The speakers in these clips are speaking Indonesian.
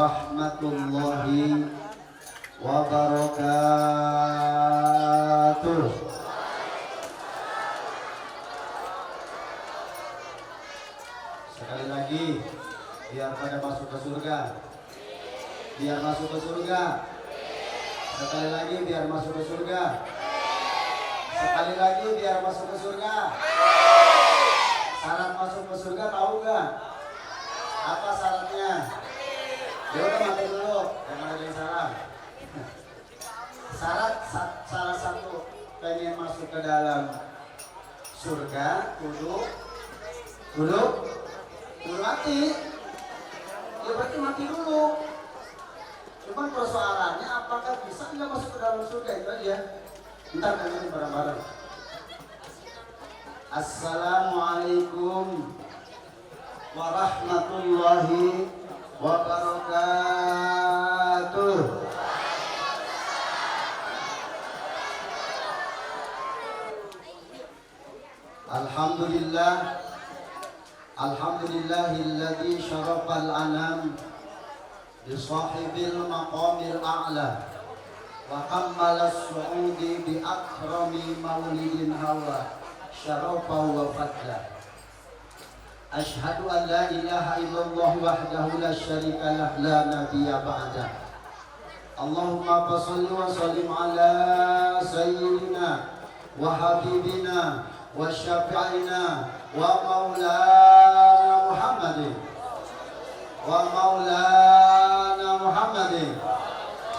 warahmatullahi wabarakatuh. Sekali lagi, biar pada masuk ke surga. Biar masuk ke surga. Sekali lagi, biar masuk ke surga. Sekali lagi, biar masuk ke surga. Syarat masuk ke surga tahu gak? Apa syaratnya? Ya udah mati dulu, jangan ada yang salah. Salah satu pengen masuk ke dalam surga, kudu mati. Ya berarti mati dulu. Cuman persoalannya apakah bisa nggak masuk ke dalam surga, itu aja. Ntar dengerin bareng-bareng. Assalamualaikum warahmatullahi wabarakatuh. Alhamdulillahilladzi syarafal anam bi sahibil maqamil a'la wa kammalas su'udi bi akrami maulidin hawa syarafa wa fadla. Ashhadu an la ilaha illallah wahdahu la syarika lah la nabiyya ba'da. Allahumma shalli wa sallim ala sayyidina wa habibina wa syafi'ina wa maulana Muhammadin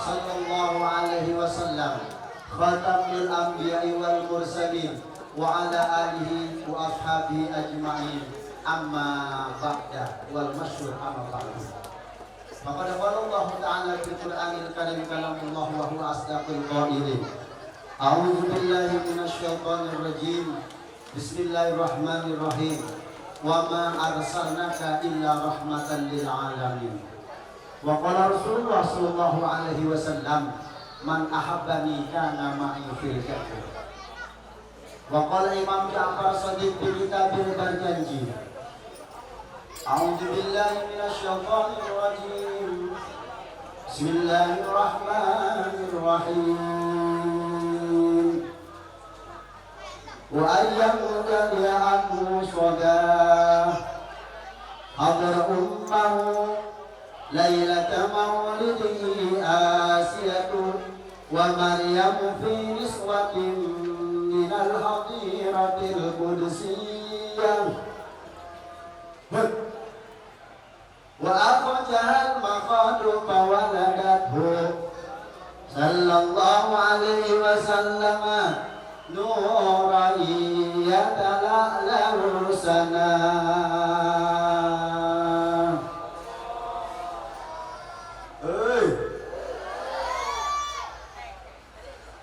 sallallahu alaihi wasallam khatamul anbiya'i wal mursalin wa ala alihi wa ashabihi ajma'in. Amma ba'da wal masyhur amma ba'du. Faqad qala Allah ta'ala fil Qur'anil Karim kalamullah wa huwa asdaqul qailin. A'udzu billahi minasy syaithanir rajim. Bismillahirrahmanirrahim. Wa ma arsalnaka illa rahmatan lil alamin. Wa qala Rasulullah sallallahu alaihi wasallam, man ahabbani kana ma'i fil jannah. Wa qala Imam Ja'far Shadiq bin Kitabir berjanji, a'udzu billahi minasy syaithanir rajim. Bismillahirrahmanirrahim. Wa ayyamka li'anhu shadah hadar ummahu lailata maulidihi asiyatu wa maryamu fi niswatin minal hadiratil qudsiyah wa akhajahal maqadu fawaladathu sallallahu alaihi wasallam nuran yatala'lahu sana.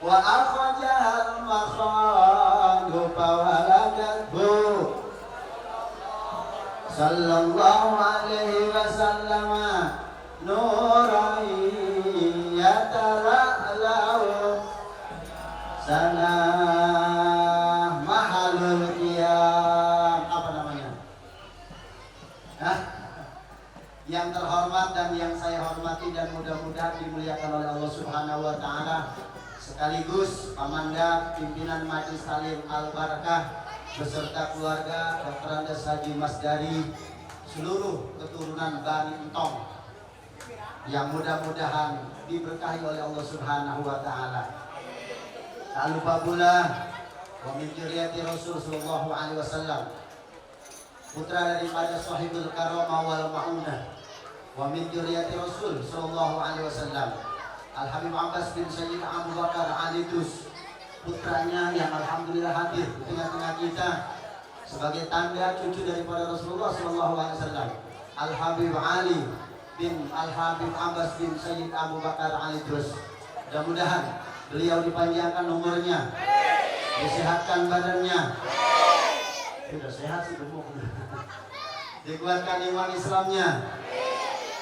Wa akhajahal maqadu fawaladathu sallallahu alaihi wasallam nuran yatala'lahu sana. Mahalul qiyam, apa namanya? Yang terhormat dan yang saya hormati dan mudah-mudahan dimuliakan oleh Allah Subhanahu wa taala, sekaligus Pamanda pimpinan Majelis Talim Al-Barakah beserta keluarga Dr. Andes Haji Masdari, seluruh keturunan Bani Entong yang mudah-mudahan diberkahi oleh Allah Subhanahu wa taala. Tak lupa pula wa min dzurriyyati Rasul sallallahu alaihi wasallam, putra daripada sahibul karamah wal maunah, wa min dzurriyyati Rasul sallallahu alaihi wasallam Al Habib Abbas bin Sayyid Abu Bakar Alidrus, putranya yang alhamdulillah hadir di tengah-tengah kita sebagai tanda cucu daripada Rasulullah sallallahu alaihi wasallam, Al Habib Ali bin Al Habib Abbas bin Sayyid Abu Bakar Alidrus. Mudah-mudahan beliau dipanjangkan umurnya, disehatkan badannya, sudah sehat sih gemuk, dikuatkan iman Islamnya.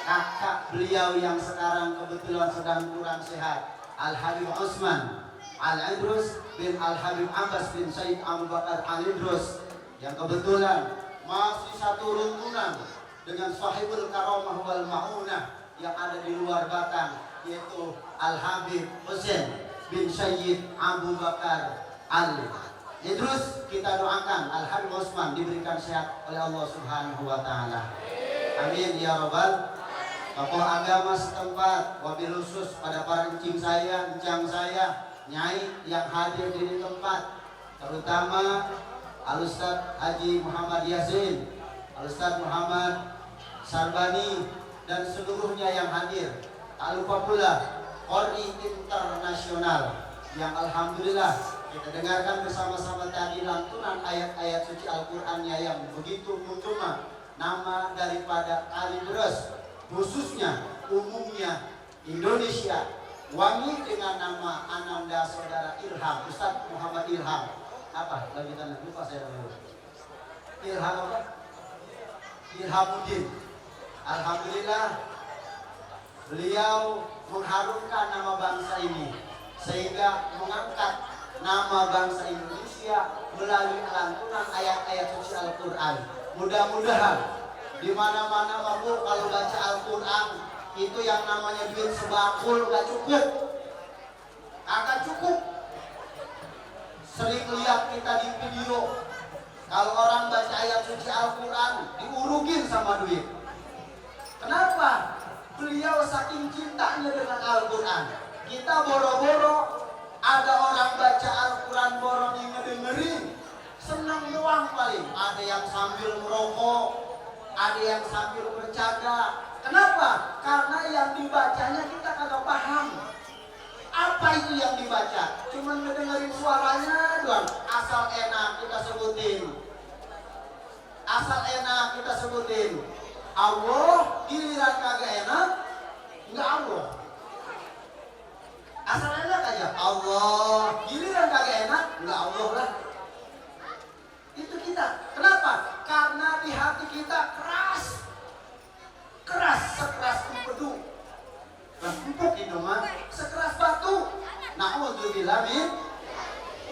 Kakak beliau yang sekarang kebetulan sedang kurang sehat, Al Habib Utsman Al-Idrus bin Al Habib Abbas bin Said Abu Bakar Al-Idrus, yang kebetulan masih satu runtunan dengan sahibul karamah wal maunah, yang ada di luar Batang, yaitu Al-Habib Husain bin Syed Abu Bakar Al-Idrus. Kita doakan Al-Habib Osman diberikan sehat oleh Allah Subhanahu wa taala. Amin ya rabbal. Tokoh agama setempat, wabil khusus pada para encing saya, encang saya, nyai yang hadir di tempat, terutama Al-Ustaz Haji Muhammad Yasin, Al-Ustaz Muhammad Sarbani, dan seluruhnya yang hadir. Tak lupa pula Qori Internasional yang alhamdulillah kita dengarkan bersama-sama tadi lantunan ayat-ayat suci Al-Qur'annya yang begitu mukjizat. Nama daripada Kalideres, khususnya umumnya Indonesia, wangi dengan nama Ananda Saudara Ilham, Ustaz Muhammad Ilham. Apa? Lagi tanya, lupa saya dulu. Ilham apa? Ilhamuddin. Alhamdulillah beliau mengharumkan nama bangsa ini sehingga mengangkat nama bangsa Indonesia melalui lantunan ayat-ayat suci Al-Qur'an. Mudah-mudahan di mana-mana mampu kalau baca Al-Qur'an itu yang namanya duit sebakul gak cukup. Agak cukup. Sering lihat kita di video kalau orang baca ayat suci Al-Qur'an diurugin sama duit. Kenapa? Beliau saking cintanya dengan Al-Qur'an. Kita boro-boro ada orang baca Al-Qur'an boro ngedengerin, senang doang paling. Ada yang sambil merokok, ada yang sambil bercanda. Kenapa? Karena yang dibacanya kita kagak paham. Apa itu yang dibaca? Cuman ngedengerin suaranya doang. Asal enak kita sebutin. Asal enak kita sebutin. Allah, giliran kagak enak, enggak Allah. Asal enak aja. Allah, giliran kagak enak, enggak Allah lah. Itu kita. Kenapa? Karena di hati kita keras. Keras, sekeras empedu. Empuk itu mah, sekeras batu. Na'udzubillah min.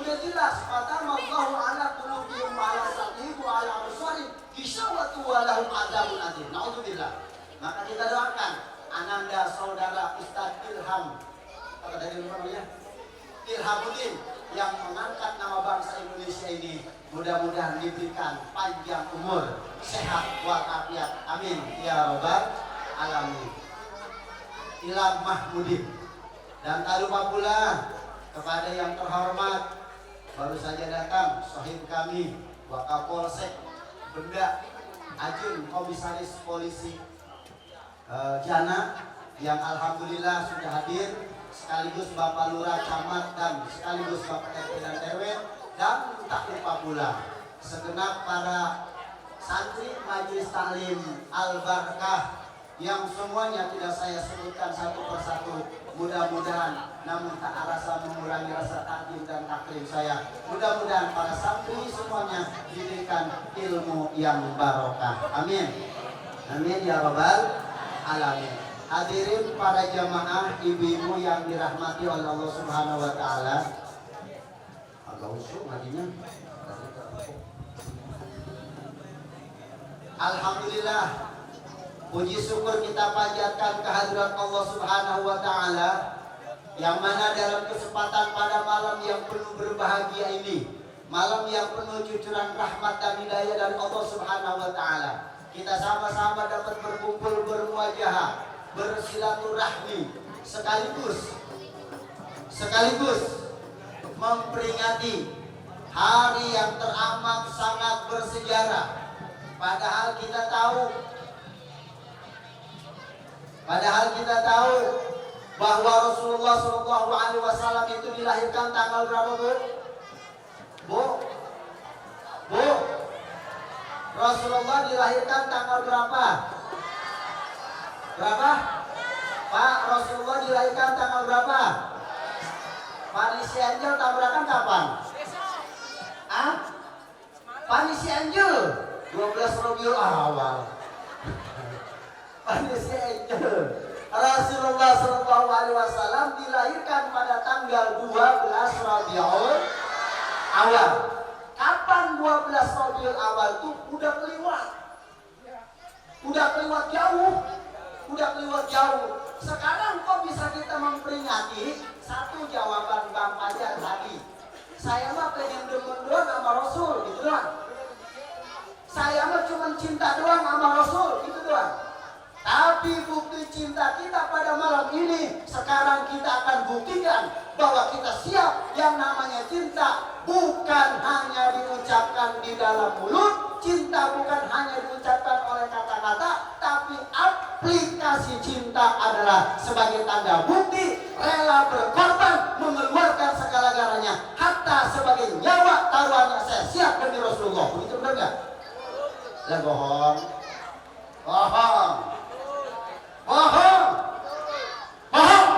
Udah jelas, fatamallahu ala qulubihim wa ala sam'ihim wa ala absarihim ghishawatu wa lahum adzabun adzim. Na'udzubillah. Maka kita doakan Ananda Saudara Ustaz Ilham, apa tadi namanya? Ilhamuddin, yang mengangkat nama bangsa Indonesia ini, mudah-mudahan diberikan panjang umur, sehat walafiat. Amin ya rabbal alamin. Ilham Mahmudin. Dan tak lupa pula kepada yang terhormat, baru saja datang sahib kami Wakapolsek Benda Ajun Komisaris Polisi Jana, yang alhamdulillah sudah hadir, sekaligus Bapak Lurah Camat dan sekaligus Bapak RT dan RW, dan tak lupa pula segenap para santri Majelis Taklim Al-Barakah yang semuanya tidak saya sebutkan satu persatu. Mudah-mudahan namun tak rasa mengurangi rasa takdim dan taklim saya. Mudah-mudahan para santri semuanya diberikan ilmu yang barokah. Amin. Amin ya rabbal alamin. Hadirin para jamaah, ibu-ibu yang dirahmati oleh Allah Subhanahu wa taala. Agak usul hadinya. Alhamdulillah, puji syukur kita panjatkan kehadirat Allah Subhanahu wa taala, yang mana dalam kesempatan pada malam yang penuh berbahagia ini, malam yang penuh cucuran rahmat dan hidayah dari Allah Subhanahu wa taala, kita sama-sama dapat berkumpul bermuajahah, bersilaturahmi, sekaligus memperingati hari yang teramat sangat bersejarah. Padahal kita tahu bahwa Rasulullah SAW itu dilahirkan tanggal berapa, Bu? Rasulullah dilahirkan tanggal berapa? Pak, Rasulullah dilahirkan tanggal berapa? Panisi Angel tabrakan kapan? Panisi Angel 12 Rabiul Awal. Panisi Angel Rasulullah SAW dilahirkan pada tanggal 12 Rabiul Awal. Kapan 12 Rabiul Awal itu udah kelewat jauh. udah keluar jauh. Sekarang kok bisa kita memperingati? Satu jawaban Bang Fajar tadi. Saya mah pengen demen doang sama Rasul, gitu doang. Saya mah cuma cinta doang sama Rasul, gitu doang. Tapi bukti cinta kita pada malam ini, sekarang kita akan buktikan bahwa kita siap. Yang namanya cinta bukan hanya diucapkan di dalam mulut, cinta bukan hanya diucapkan oleh kata-kata, tapi aplikasi cinta adalah sebagai tanda bukti rela berkorban, mengeluarkan segala-galanya, hatta sebagai nyawa taruhannya saya siap demi Rasulullah. Begitu benar nggak? Lah bohong, bohong, bohong, bohong,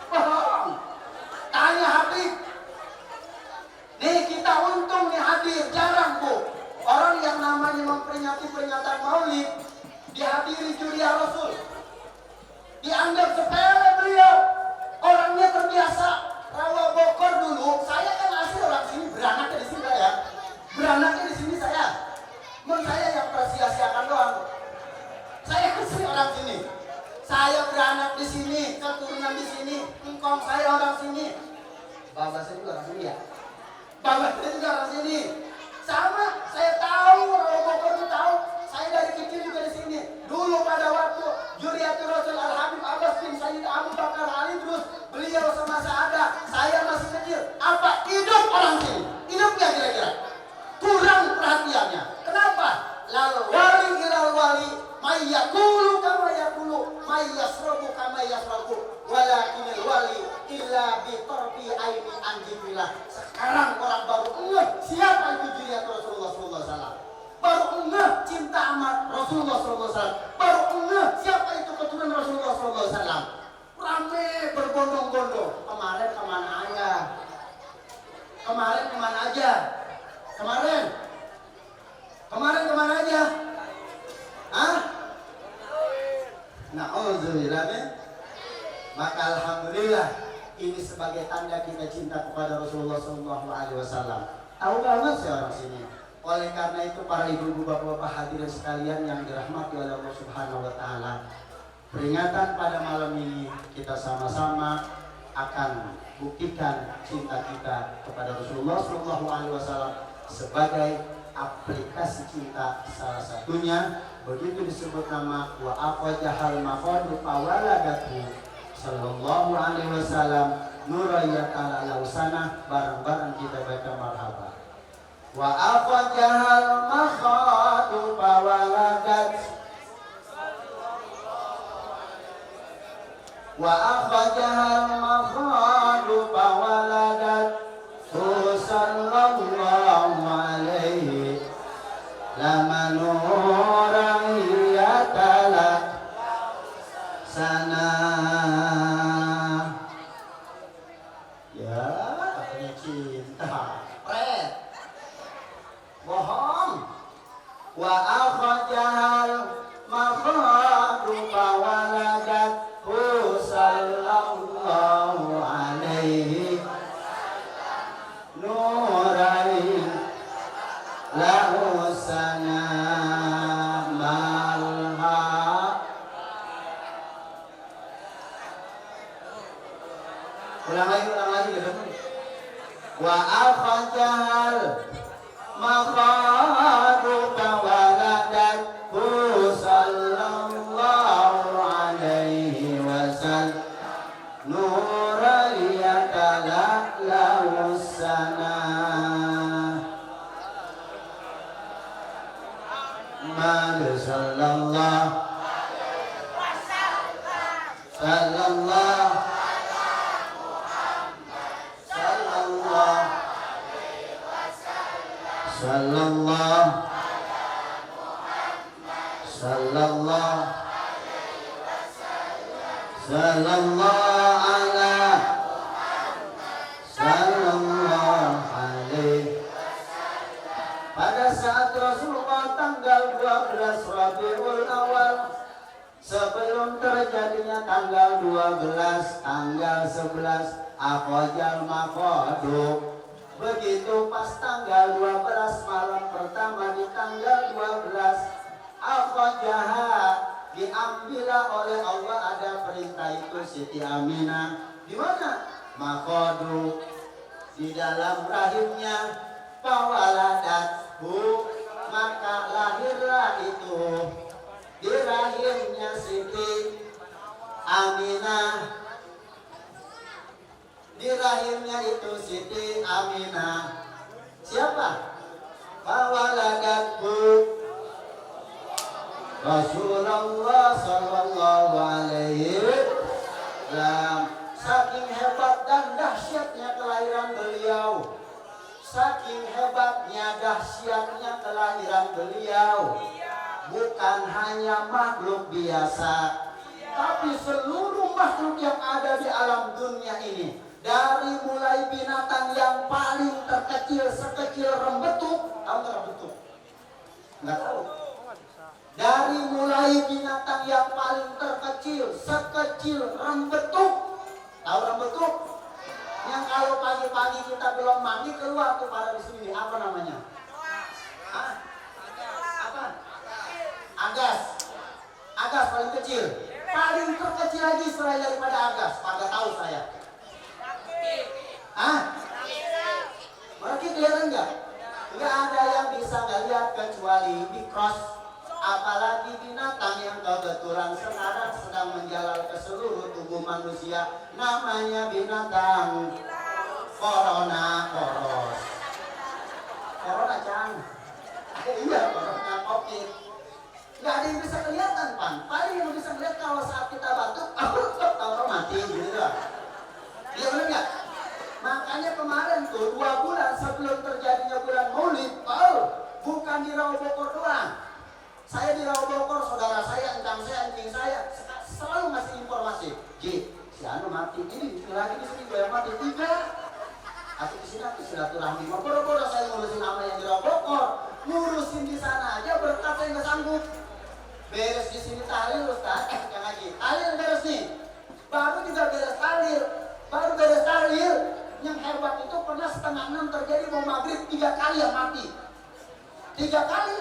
bohong. Tanya Habib. Nih kita untung nih hadir, jarang Bu orang yang namanya memperingati peringatan Maulid dihadiri Juria Rasul. Dianggap sepele beliau. Orangnya terbiasa rawa Bogor dulu. Saya kan asli orang sini, beranaknya di sini ya. Beranaknya di sini saya. Menurut saya yang sia-siakan doang. Saya asli orang sini. Saya beranak di sini, keturunan di sini, engkong saya orang sini. Bapak saya juga orang sini ya. Bapak saya juga orang sini. Sama, saya tahu rawa Bogor itu tahu. Saya dari kecil juga di sini. Dulu pada waktu Juriatul Rasul Al-Habib Abbas bin Sayyid Abu Bakar Ali terus beliau semasa ada, saya masih kecil. Apa hidup orang sini? Hidup nggak kira-kira? Kurang perhatiannya. Kenapa? Lalu wali ilal wali, mayyakulu kama yakulu, mayyasrabu kama yasrabu, walakinil wali illa bi tarfi aini anjibillah. Sekarang orang baru siapa itu Juriatul Rasulullah sallallahu alaihi wasallam. Baru cinta amat Rasulullah SAW. Baru siapa itu keturunan Rasulullah SAW. Rame berbondong-bondong. Kemarin kemana aja? Kemarin kemana aja? Kemarin kemana aja? Hah? Na'udzubillah. Maka alhamdulillah ini sebagai tanda kita cinta kepada Rasulullah SAW. Tahu banget sih orang sini. Oleh karena itu para ibu-ibu, bapak-bapak hadirin sekalian yang dirahmati oleh Allah Subhanahu wa taala, peringatan pada malam ini kita sama-sama akan buktikan cinta kita kepada Rasulullah sallallahu alaihi wasallam sebagai aplikasi cinta. Salah satunya begitu disebut nama wa aqwajahal maqadu fawaladatu sallallahu alaihi wasallam nurayatan alausana. Bareng-bareng kita baca marhaba. Wa afajahal makhadu fawaladat wa afajahal makhadu fawaladat sallallahu alaihi lamanurayatala sana. Ya, katanya cinta bohong. Wa akhajahal makhadu fawaladat sallallahu alaihi nurain lahu sana malha. Ulang lagi wa akhajahal makhadu fawaladat sallallahu alaihi wasallam nurayatala lausana mad sallallahu sallallahu sallallahu sallallahu sallallahu ala sallallahu alaihi. Pada saat Rasulullah tanggal 12 Rabiul Awal, sebelum terjadinya tanggal 12, tanggal 11 Aqwajal Maqadu. Begitu pas tanggal 12 malam pertama di tanggal 12 Aqwajah diambillah oleh Allah, ada perintah itu. Siti Aminah di mana? Makodu, di dalam rahimnya. Fawaladathu, maka lahirlah itu di rahimnya Siti Aminah. Di rahimnya itu Siti Aminah. Siapa? Fawaladathu Rasulullah sallallahu alaihi wasallam. Saking hebat dan dahsyatnya kelahiran beliau, saking hebatnya dahsyatnya kelahiran beliau, bukan hanya makhluk biasa, tapi seluruh makhluk yang ada di alam dunia ini, dari mulai binatang yang paling terkecil sekecil rembetuk. Tahu nggak rembetuk? Nggak tahu. Dari mulai binatang yang paling terkecil sekecil rembetuk. Tahu rembetuk? Yang kalau pagi-pagi kita belum mandi keluar tuh pada di sini, apa namanya? Hah? Apa? Agas. Agas paling kecil. Paling terkecil lagi selain daripada agas. Pada tahu saya. Hah? Mereka kelihatan nggak? Nggak ada yang bisa ngeliat kecuali mikros. Apalagi binatang yang kebetulan sekarang sedang menjalar ke seluruh tubuh manusia, namanya binatang corona koros. Corona can. Iya, corona covid. Nggak ada yang bisa kelihatan, Pan. Paling yang bisa kelihatan kalau saat kita batuk, tahu mati gitu lah. Iya benar nggak? Makanya kemarin tuh 2 bulan sebelum terjadinya bulan Maulid, bukan di Rawa Bogor doang. Saya di Rawa Bogor, saudara saya, encang saya, anjing saya selalu ngasih informasi. Ji, si Anu mati, ini lagi di sini gue yang mati. Tidak. Aku di sini aku silaturahmi. Boro-boro saya ngurusin nama yang di Rawa Bogor, ngurusin di sana aja berkat saya nggak sanggup. Beres di sini tahlil Ustaz, yang lagi tahlil beres nih. Baru juga beres tahlil, baru beres tahlil. Yang hebat itu pernah 5:30 terjadi mau maghrib 3 kali yang mati. 3 kali.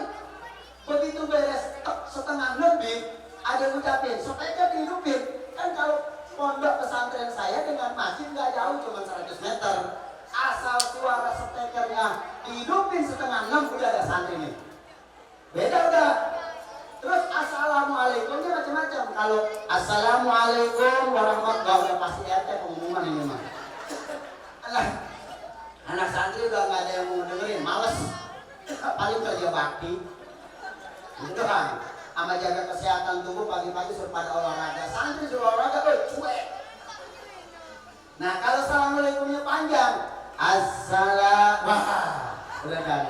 Begitu beres 5:30 ada yang ucapin sepeda dihidupin. Kan kalau pondok pesantren saya dengan masjid nggak jauh, cuma 100 meter. Asal suara speakernya dihidupin 5:30 udah ada santri nih. Beda udah. Terus assalamualaikumnya macam-macam. Kalau assalamualaikum warahmatullahi wabarakatuh pasti RT pengumuman ini mah. Anak santri udah nggak ada yang mau dengerin, males. Paling kerja bakti. Gitu kan, sama jaga kesehatan tubuh pagi-pagi suruh pada olahraga. Santri suruh olahraga, cuek. Nah kalau assalamualaikumnya panjang, udah kan?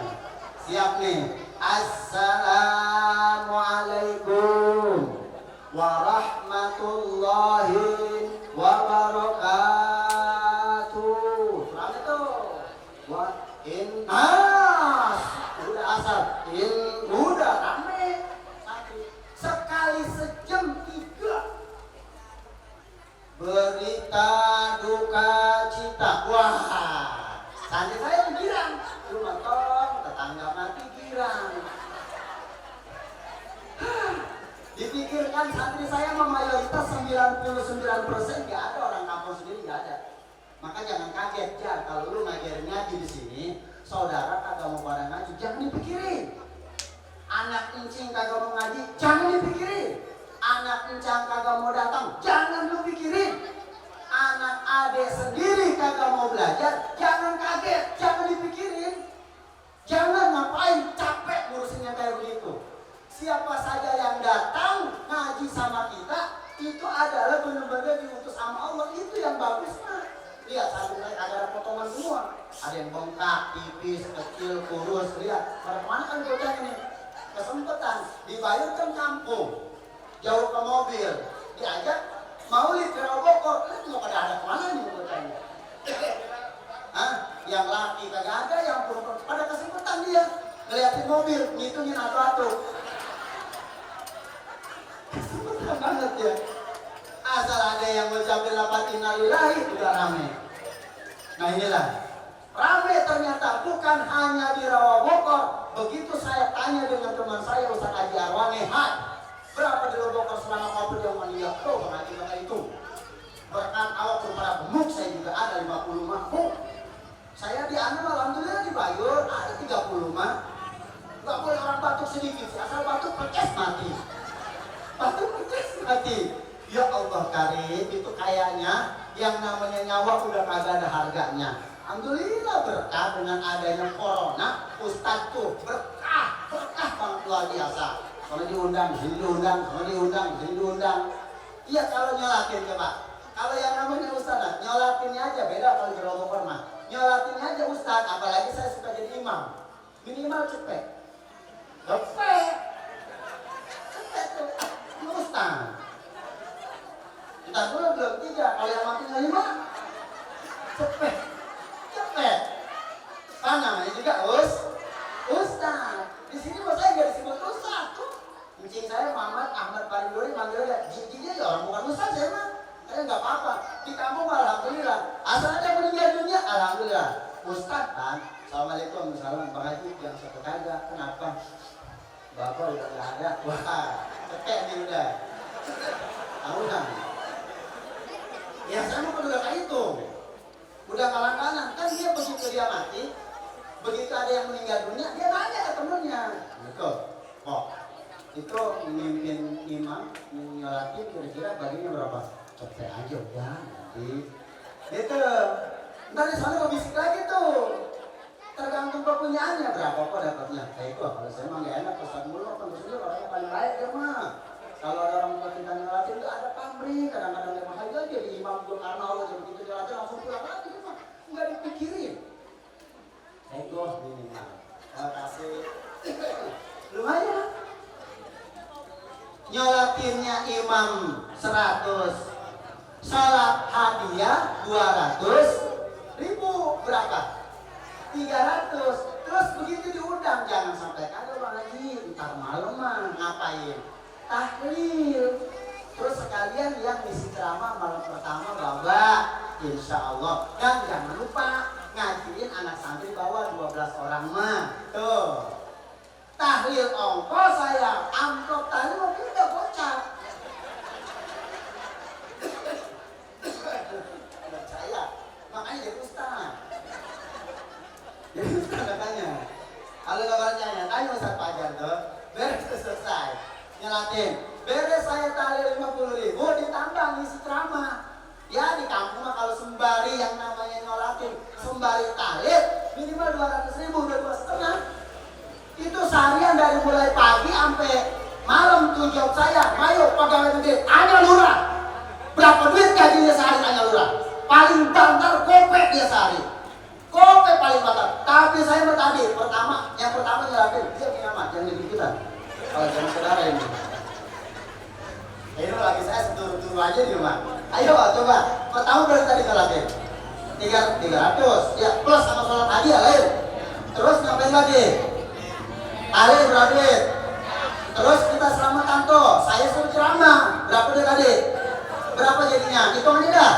Siap nih. Assalamualaikum warahmatullahi wabarakatuh. Rame tuh. Udah asal. Udah rame. Sekali sejam 3. Berita duka cita. Wah, santri saya girang. Lu nonton tetangga mati girang. Dipikirkan santri saya mayoritas 99% nggak ada orang kampung sendiri, nggak ada. Maka jangan kaget ya kalau lu ngaji di sini, saudara kagak mau pada ngaji, jangan dipikirin. Anak encing kagak mau ngaji, jangan dipikirin. Anak encang kagak mau datang, jangan lu pikirin. Anak ade sendiri kagak mau belajar, jangan kaget, jangan dipikirin. Jangan ngapain capek ngurusinnya kayak begitu. Siapa saja yang datang ngaji sama kita, itu adalah benar-benar diutus sama Allah. Itu yang bagus mah. Lihat santri saya ada potongan semua. Ada yang bengkak, tipis, kecil, kurus. Lihat, pada kemana kan bocah ini? Kesempatan dibayarkan kampung, jauh ke mobil, diajak maulid ke Rawa Bogor. Nggak pada ada kemana nih bocahnya? Yang laki kagak ada, yang perempuan pada kesempatan dia ngeliatin mobil, ngitungin atu-atu. Kesempatan banget ya. Asal ada yang mengucapkan lafaz innalillahi udah rame. Nah inilah rame ternyata bukan hanya di Rawa Bogor. Begitu saya tanya dengan teman saya Ustaz Haji Arwane, Berapa di Bogor selama COVID yang meninggal? Tuh, pengaji kata itu. Berkat awak kepada gemuk, saya juga ada 50 mah. Saya di Anu alhamdulillah dibayar, ada 30 mah. Gak boleh orang batuk sedikit, asal batuk perces mati. Batuk perces mati. Ya Allah karim, itu kayaknya yang namanya nyawa udah kagak ada harganya. Alhamdulillah berkah dengan adanya corona, Ustadz tuh berkah banget luar biasa. Kalau diundang, sini diundang, kalau diundang, sini diundang. Iya kalau nyolatin coba. Kalau yang namanya Ustadz, nyolatinnya aja beda kalau di Bogor mah. Nyolatinnya aja Ustadz, apalagi saya suka jadi imam. Minimal cepet. Cepet tuh, Ustadz. Kita dulu belum 3, kalau yang makin 5 cepet. Apa namanya juga Ustaz. Di sini bos saya nggak disebut Ustaz tuh. Kucing saya Muhammad Ahmad Paridori manggilnya jinjingnya ya orang bukan Ustaz saya mah. Saya nggak apa-apa. Di kampung alhamdulillah. Asal ada meninggal dunia alhamdulillah. Ustaz kan. Assalamualaikum warahmatullahi wabarakatuh. Yang satu kagak. Kenapa? Bapak udah nggak ada. Wah, cepet nih udah. Tahu kan? Ya saya mau udah kayak itu. Udah kalang-kalang, kan dia begitu dia mati, begitu ada yang meninggal dunia, dia nanya ke temennya. Betul, kok itu memimpin imam, nyolatin kira-kira baginya berapa? Cepet aja udah, nanti. Gitu, ntar di sana mau bisik lagi tuh. Tergantung kepunyaannya berapa kok dapatnya. Kayak itu, kalau saya emang gak enak, pesan mulu, terus dulu orangnya paling baik dia mah. Kalau ada orang tua kita nyolatin itu ada pamrih, kadang-kadang dia mahal aja di imam gue karena Allah jadi begitu nyolatin langsung pulang lagi. Nggak dipikirin. Ego minimal. Terima kasih. Lumayan. Nyolatinnya imam 100, salat hadiah 200.000 berapa? 300. Terus begitu diundang jangan sampai kagak Bang Haji, ntar malam mah ngapain? Tahlil. Terus sekalian yang ngisi ceramah malam pertama Bapak, insya Allah. Dan jangan lupa ngajiin anak santri bawa 12 orang mah. Tuh. Tahlil ongkos saya, amplop tahlil mungkin udah bocah. Ada saya, makanya jadi ustaz. Jadi ustaz katanya. Kalau gak percaya, tanya Ustaz Fajar tuh. Beres selesai. Nyelatin. Beres saya tahlil 50.000 ditambah ngisi ceramah. Ya di kampung mah kalau sembari yang namanya nyolatin, sembari tahlil minimal 200.000 udah 2,5. Itu seharian dari mulai pagi sampai malam tuh job saya. Ayo pegawai negeri, tanya lurah. Berapa duit gajinya sehari tanya lurah. Paling bantar kopek dia sehari. Kopek paling bantar. Tapi saya mau tadi yang pertama nyolatin dia punya amat yang lebih kita. Kalau jangan saudara ini. Ini lagi saya setur-tur aja di rumah. Ayo coba. Pertama berarti tadi nyolatin 300 ya plus sama sholat hadiah lain. Terus ngapain lagi? Tahlil berapa duit? Terus kita selamatan tuh. Saya suruh ceramah. Berapa duit tadi? Berapa jadinya? Hitung aja dah.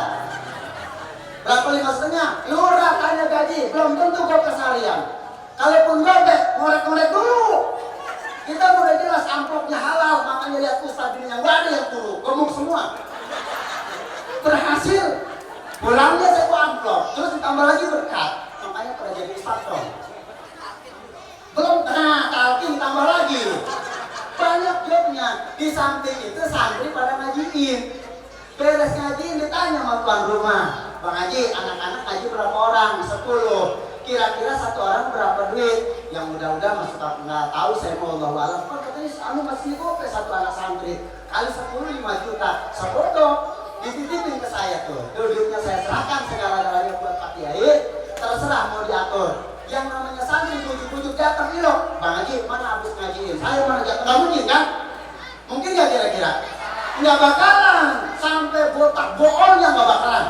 Berapa 5,5? Lurah tanya gaji. Belum tentu kok keseharian. Kalaupun gobek, ngorek-ngorek dulu. Kita udah jelas amplopnya halal, makanya lihat Ustaz ini yang gak ada yang turu, gemuk semua. Berhasil. Pulangnya saya buat amplop, terus ditambah lagi berkat, makanya pernah jadi Ustaz dong. Belum, talking tambah lagi. Banyak jobnya. Di samping itu santri pada ngajiin. Beres ngajiin ditanya sama tuan rumah, Bang Haji, anak-anak ngaji berapa orang? 10. Kira-kira satu orang berapa duit? Yang mudah-mudahan masuk aku nggak tahu, saya mau Allah alam. Kan katanya anu masih gope satu anak santri kali 10 5 juta. Sebodoh dititipin ke saya tuh. Duitnya saya serahkan segala-galanya buat Pak Kiai. Terserah mau diatur. Yang namanya santri bujuk-bujuk datang ilok. Bang Haji mana habis ngajiin? Saya mana jatuh? Nggak mungkin kan? Mungkin nggak kira-kira? Nggak bakalan. Sampai botak bohongnya nggak bakalan.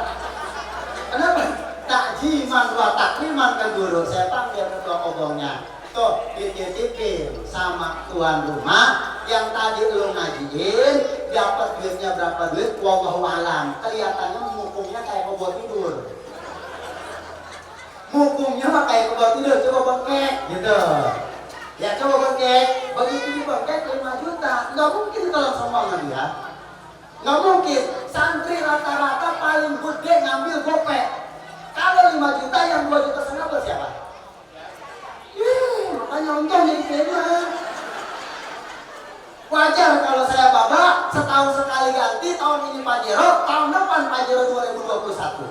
Kenapa? Takjiman wa takliman ke guru. Saya panggil ketua obongnya. Tuh dititipin sama tuan rumah yang tadi lu ngajiin, dapat duitnya berapa duit, wallahu alam. Kelihatannya mukungnya kayak kebot tidur. Mukungnya mah kayak kebot tidur, coba bengkek gitu. Ya coba bengkek, begitu dibengkek 5 juta, nggak mungkin kalau sombong sama dia. Nggak mungkin, santri rata-rata paling gede ngambil gopek. Kalau 5 juta yang 2,5 juta buat siapa? Makanya untung jadi kayaknya. Wajar kalau saya babak, setahun sekali ganti, tahun ini Pajero, tahun depan Pajero 2021.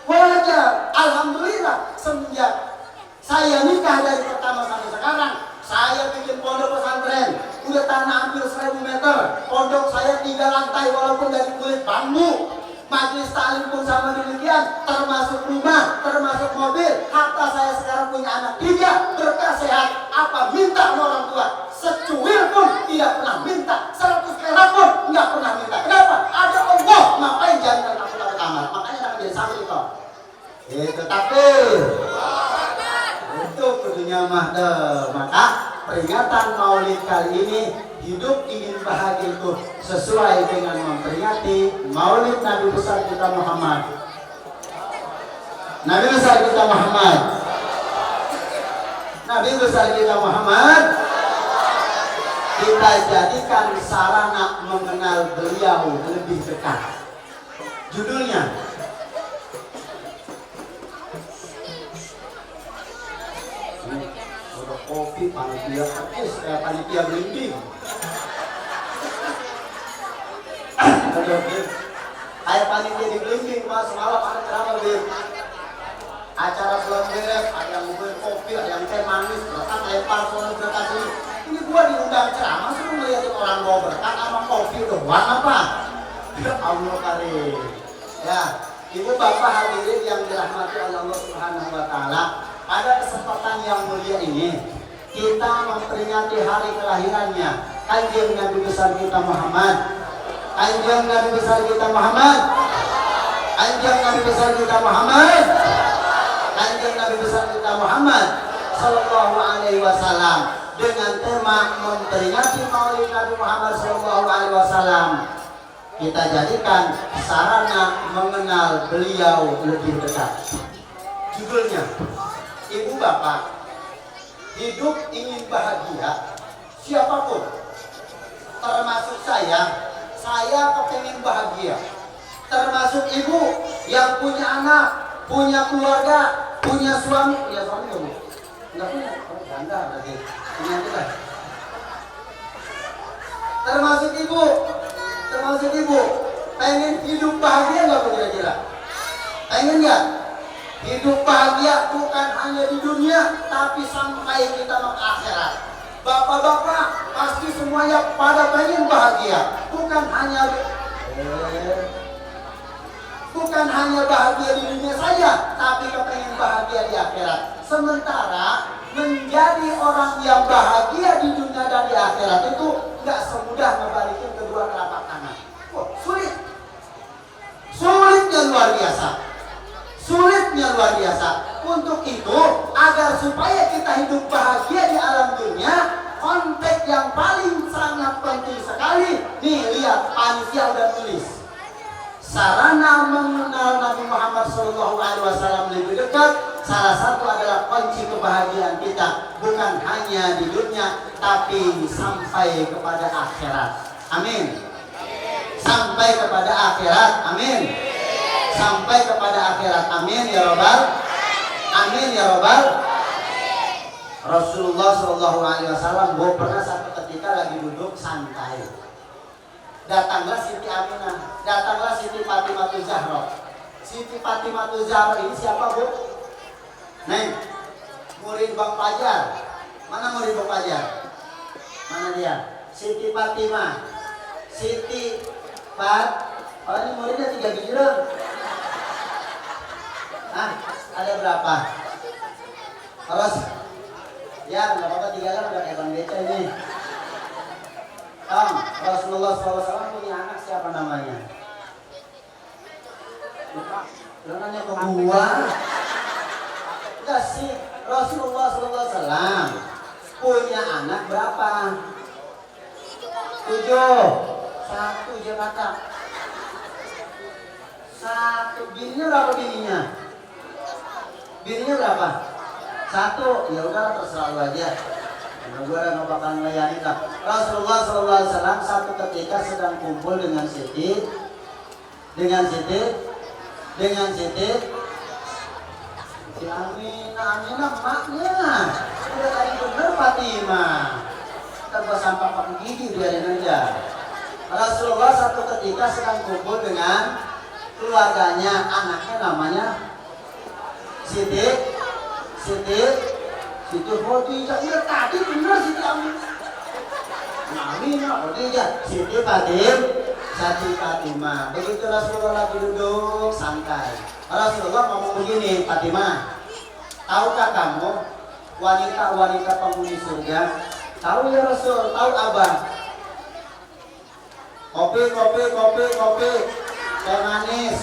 Wajar, alhamdulillah semenjak saya nikah dari pertama sampai sekarang, saya bikin pondok pesantren, udah tanah hampir 1000 meter, pondok saya 3 lantai walaupun dari kulit bambu, majelis taklim pun sama demikian, termasuk rumah, termasuk mobil, harta saya sekarang punya anak 3, berkah sehat, apa minta sama orang tua, secuil pun tidak pernah minta, 100 perak pun nggak pernah minta. Kenapa? Ada Allah, ngapain jangan takut-takut amat, makanya jangan jadi santri kok. Itu takbir. Itu kudunya mah deh. Maka peringatan Maulid kali ini, hidup ingin bahagia itu sesuai dengan memperingati Maulid Nabi besar kita Muhammad. Nabi besar kita Muhammad. Nabi besar kita Muhammad. Kita jadikan sarana mengenal beliau lebih dekat. Judulnya kopi panitia persis kayak panitia belimbing. Kayak panitia di belimbing, mas semalam ada ceramah di acara belum beres, ada yang ngumpulin kopi, ada yang teh manis, berkat lempar soal berkat ini. Ini gua diundang ceramah suruh ngeliatin orang bawa berkat sama kopi doang apa? Ya Allah karim. Ya, ibu bapak hadirin yang dirahmati oleh Allah Subhanahu Wa Taala, pada kesempatan yang mulia ini kita memperingati hari kelahirannya Kanjeng Nabi besar kita Muhammad. Kanjeng Nabi besar kita Muhammad. Kanjeng Nabi besar kita Muhammad. Kanjeng Nabi besar kita Muhammad sallallahu alaihi wasallam, dengan tema memperingati Maulid Nabi Muhammad sallallahu alaihi wasallam. Kita jadikan sarana mengenal beliau lebih dekat. Judulnya, Ibu Bapak, hidup ingin bahagia, siapapun, termasuk saya kepengen bahagia, termasuk ibu yang punya anak, punya keluarga, punya suami nggak bu? Nggak punya, oh janda berarti, punya kita. Termasuk ibu, pengen hidup bahagia nggak bu kira-kira? Pengen nggak? Hidup bahagia bukan hanya di dunia, tapi sampai kita ke akhirat. Bapak-bapak pasti semuanya pada pengen bahagia, bukan hanya bahagia di dunia saja, tapi kepengen bahagia di akhirat. Sementara menjadi orang yang bahagia di dunia dan di akhirat itu nggak semudah ngebalikin kedua telapak tangan. Oh, sulitnya luar biasa. Untuk itu, agar supaya kita hidup bahagia di alam dunia, konteks yang paling sangat penting sekali. Nih lihat, panitia udah tulis sarana mengenal Nabi Muhammad SAW lebih dekat. Salah satu adalah kunci kebahagiaan kita, bukan hanya di dunia, tapi sampai kepada akhirat. Amin. Sampai kepada akhirat. Amin. Sampai kepada akhirat. Amin ya Rabbal. Amin ya Rabbal. Rasulullah SAW pernah satu ketika lagi duduk santai. Datanglah Siti Aminah, datanglah Siti Fatimatul Zahra. Siti Fatimatul Zahra ini siapa bu? Neng, murid Bang Fajar. Mana murid Bang Fajar? Mana dia? Siti Fatimah. Siti oh ini muridnya 3 biji dong. Ada berapa? Terus ya nggak apa-apa, 3 kan udah kayak Bang Beca ini. Rasulullah SAW punya anak siapa namanya? Lu nanya ke gua? Enggak sih, Rasulullah SAW punya anak berapa? 7. 1 Jakarta. 1. Bininya berapa bininya? Bininya berapa? 1. Ya udah terserah lu aja. Gue nggak bakal ngelayanin lah. Rasulullah SAW satu ketika sedang kumpul dengan Siti, Aminah maknya udah tadi bener Fatimah. Tanpa sampah pakai gigi biarin aja. Rasulullah satu ketika sedang kumpul dengan keluarganya, anaknya namanya Siti Khadijah. Iya tadi bener Siti Aminah Khadijah, Siti Fatimah. Begitu Rasulullah lagi duduk santai, Rasulullah ngomong begini, Fatimah, tahukah kamu wanita-wanita penghuni surga? Tahu ya Rasul, tahu Abah. Kopi, teh manis.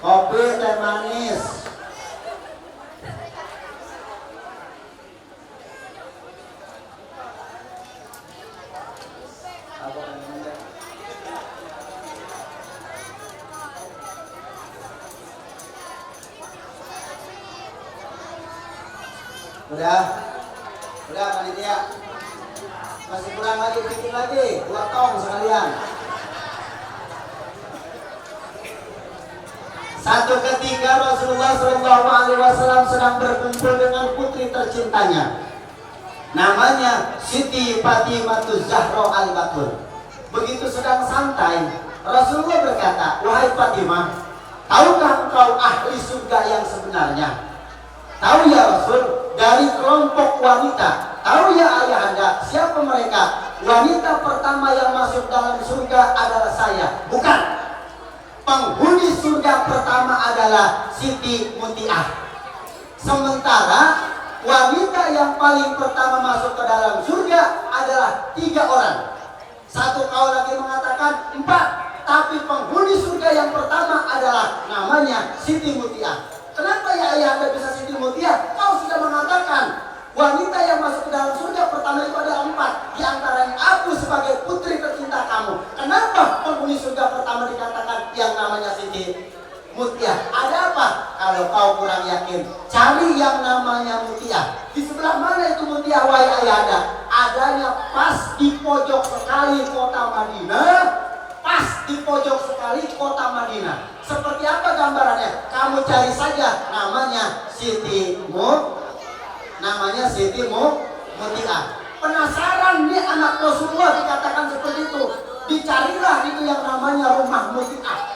Kopi, teh manis. Udah panitia. Masih kurang lagi, bikin lagi 2 tong sekalian. Satu ketika Rasulullah SAW sedang berkumpul dengan putri tercintanya, namanya Siti Fatimah Zahra Al-Batul. Begitu sedang santai, Rasulullah berkata, wahai Fatimah, tahukah engkau ahli surga yang sebenarnya? Tahu ya Rasul, dari kelompok wanita. Tahu ya ayahanda, siapa mereka? Wanita pertama yang masuk dalam surga adalah saya. Bukan. Penghuni surga pertama adalah Siti Mutiah. Sementara wanita yang paling pertama masuk ke dalam surga adalah 3 orang. Satu kaul lagi mengatakan 4. Tapi penghuni surga yang pertama adalah namanya Siti Mutiah. Kenapa ya ayahanda bisa Siti Mutiah? Kau sudah mengatakan wanita yang masuk ke dalam surga pertama itu adalah 4. Di antaranya aku sebagai putri tercinta kamu. Kenapa penghuni surga pertama dikatakan yang namanya Siti Mutiah? Ada apa? Kalau kau kurang yakin, cari yang namanya Mutiah. Di sebelah mana itu Mutiah, wahai ayahanda? Adanya pas di pojok sekali kota Madinah. Pas di pojok sekali kota Madinah. Seperti apa gambarannya? Kamu cari saja, namanya Siti Mutiah. Penasaran nih anak Rasulullah dikatakan seperti itu. Dicarilah itu yang namanya rumah Mutiah.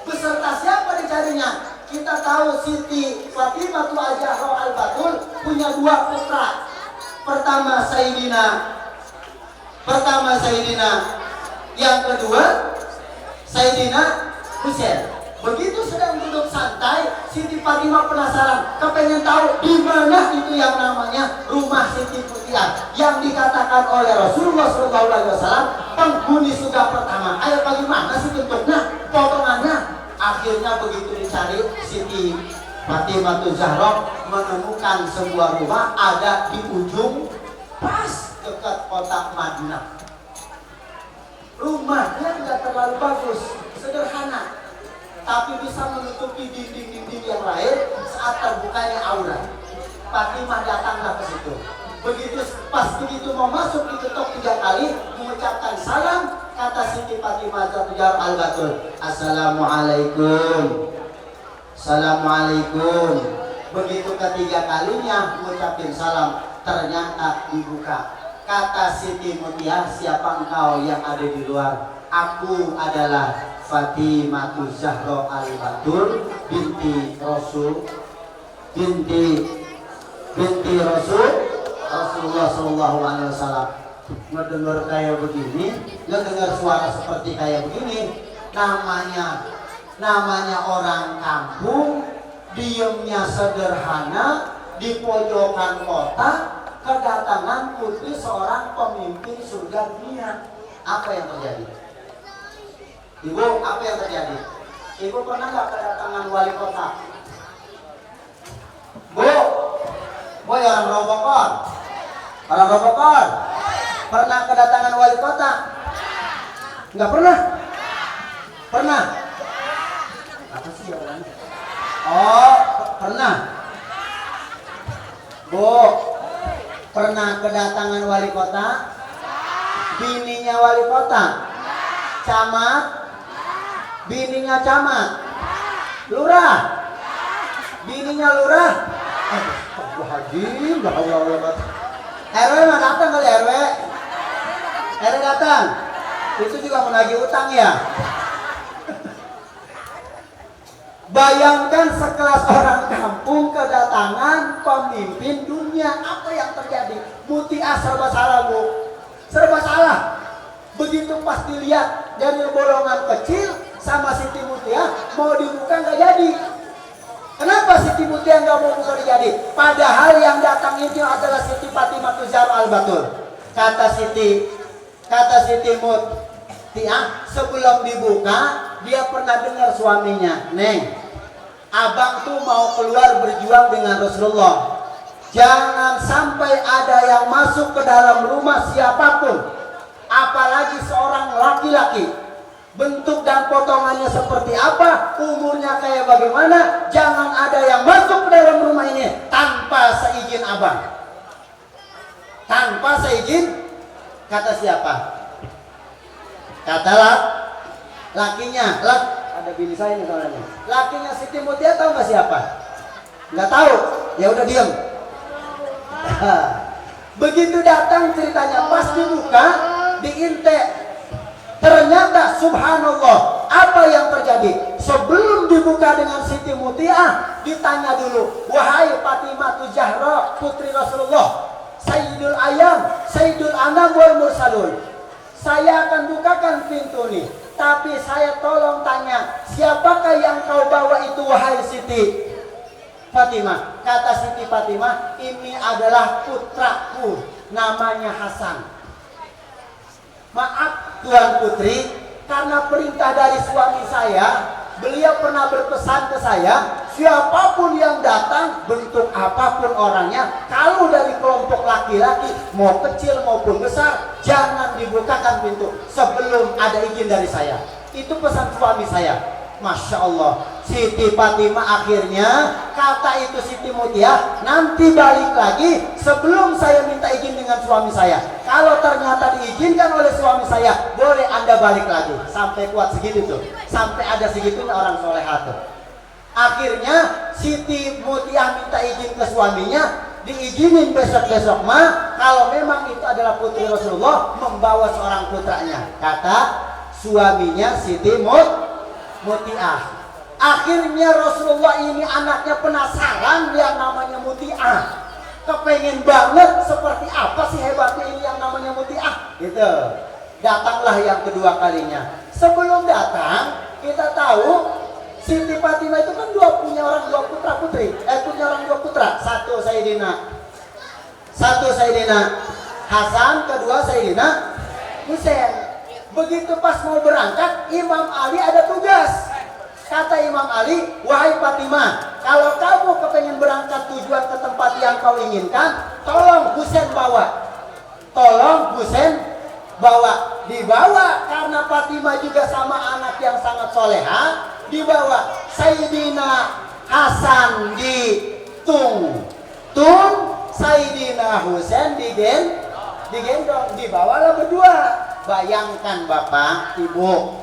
Beserta siapa dicarinya? Kita tahu Siti Fatimah Zahra Al-Batul punya 2 putra. Pertama Sayyidina, yang kedua Sayyidina Husain. Begitu sedang duduk santai, Siti Fatimah penasaran, kepengen tahu di mana itu yang namanya rumah Siti Mutiah yang dikatakan oleh Rasulullah SAW penghuni surga pertama. Ayo bagaimana sih bentuknya, potongannya? Akhirnya begitu dicari, Siti Fatimah Zahra menemukan sebuah rumah ada di ujung pas dekat kota Madinah. Rumahnya tidak terlalu bagus, sederhana, tapi bisa menutupi dinding-dinding yang lain saat terbukanya aura. Fatimah datanglah ke situ. Begitu mau masuk diketok 3 kali, mengucapkan salam. Kata Siti Fatimah Zahra Al-Batul, Assalamualaikum. Begitu ketiga kalinya mengucapkan salam, ternyata dibuka. Kata Siti Mutiah, siapa engkau yang ada di luar? Aku adalah Fatimah Zahra Al-Batul binti Rasulullah SAW. Ngedengar kayak begini, ngedengar suara seperti kayak begini, namanya orang kampung, diemnya sederhana di pojokan kota, kedatangan putri seorang pemimpin surga dunia. Apa yang terjadi? Ibu, apa yang terjadi? Ibu pernah nggak kedatangan wali kota? Bu, orang Robokon. Pernah kedatangan wali kota? Nggak pernah? Pernah? Apa sih orang? Oh, pernah. Bu, Pernah kedatangan wali kota? Bininya wali kota? Camat? Bininya camat? Lurah? Bininya lurah? Astagfirullahaladzim, RW mah datang kali RW? RW datang? Itu juga mau nagih utang ya? Bayangkan sekelas orang kampung kedatangan pemimpin dunia, apa yang terjadi? Mutiah serba salah, Bu. Serba salah. Begitu pas dilihat dari bolongan kecil sama Siti Mutiah mau dibuka nggak jadi. Kenapa Siti Mutiah nggak mau buka jadi? Padahal yang datang itu adalah Siti Fatimah Zahra Al-Batul. Kata Siti Mutiah sebelum dibuka dia pernah dengar suaminya, Neng, abang tuh mau keluar berjuang dengan Rasulullah. Jangan sampai ada yang masuk ke dalam rumah siapapun, apalagi seorang laki-laki. Bentuk dan potongannya seperti apa, umurnya kayak bagaimana, jangan ada yang masuk ke dalam rumah ini tanpa seizin abang. Tanpa seizin, kata siapa? Katalah lakinya, ada bini saya nih soalnya. Lakinya Siti Mutiah tahu nggak siapa? Nggak tahu, ya udah diam. Begitu datang ceritanya, pas dibuka, diintek. Ternyata subhanallah, apa yang terjadi? Sebelum dibuka dengan Siti Mutiah, ditanya dulu, wahai Fatimah Zahra putri Rasulullah, Sayyidul Ayam, Sayyidul Anam wal Mursalun, saya akan bukakan pintu nih, tapi saya tolong tanya, siapakah yang kau bawa itu wahai Siti Fatimah? Kata Siti Fatimah, ini adalah putraku, namanya Hasan. Maaf Tuan Putri, karena perintah dari suami saya, beliau pernah berpesan ke saya, siapapun yang datang, bentuk apapun orangnya, kalau dari kelompok laki-laki, mau kecil maupun besar, jangan dibukakan pintu sebelum ada izin dari saya. Itu pesan suami saya. Masya Allah, Siti Fatimah akhirnya kata itu Siti Mutiah, nanti balik lagi sebelum saya minta izin dengan suami saya. Kalau ternyata diizinkan oleh suami saya, boleh Anda balik lagi. Sampai kuat segitu tuh, sampai ada segitunya orang solehah tuh. Akhirnya Siti Mutiah minta izin ke suaminya, diizinin besok-besok mah kalau memang itu adalah putri Rasulullah membawa seorang putranya. Kata suaminya Siti Mutiah. Akhirnya Rasulullah ini anaknya penasaran yang namanya Mutiah. Kepengen banget seperti apa sih hebatnya ini yang namanya Mutiah. Gitu. Datanglah yang kedua kalinya. Sebelum datang, kita tahu Siti Fatimah itu kan punya orang dua putra putri. Punya orang dua putra. Satu Sayyidina Hasan, kedua Sayyidina Husain. Begitu pas mau berangkat, Imam Ali ada tugas. Kata Imam Ali, wahai Fatimah, kalau kamu kepengen berangkat tujuan ke tempat yang kau inginkan, tolong Husain bawa. Dibawa karena Fatimah juga sama anak yang sangat soleha. Dibawa Sayyidina Hasan ditung, Sayyidina Husain digendong, dibawalah berdua. Bayangkan Bapak, Ibu,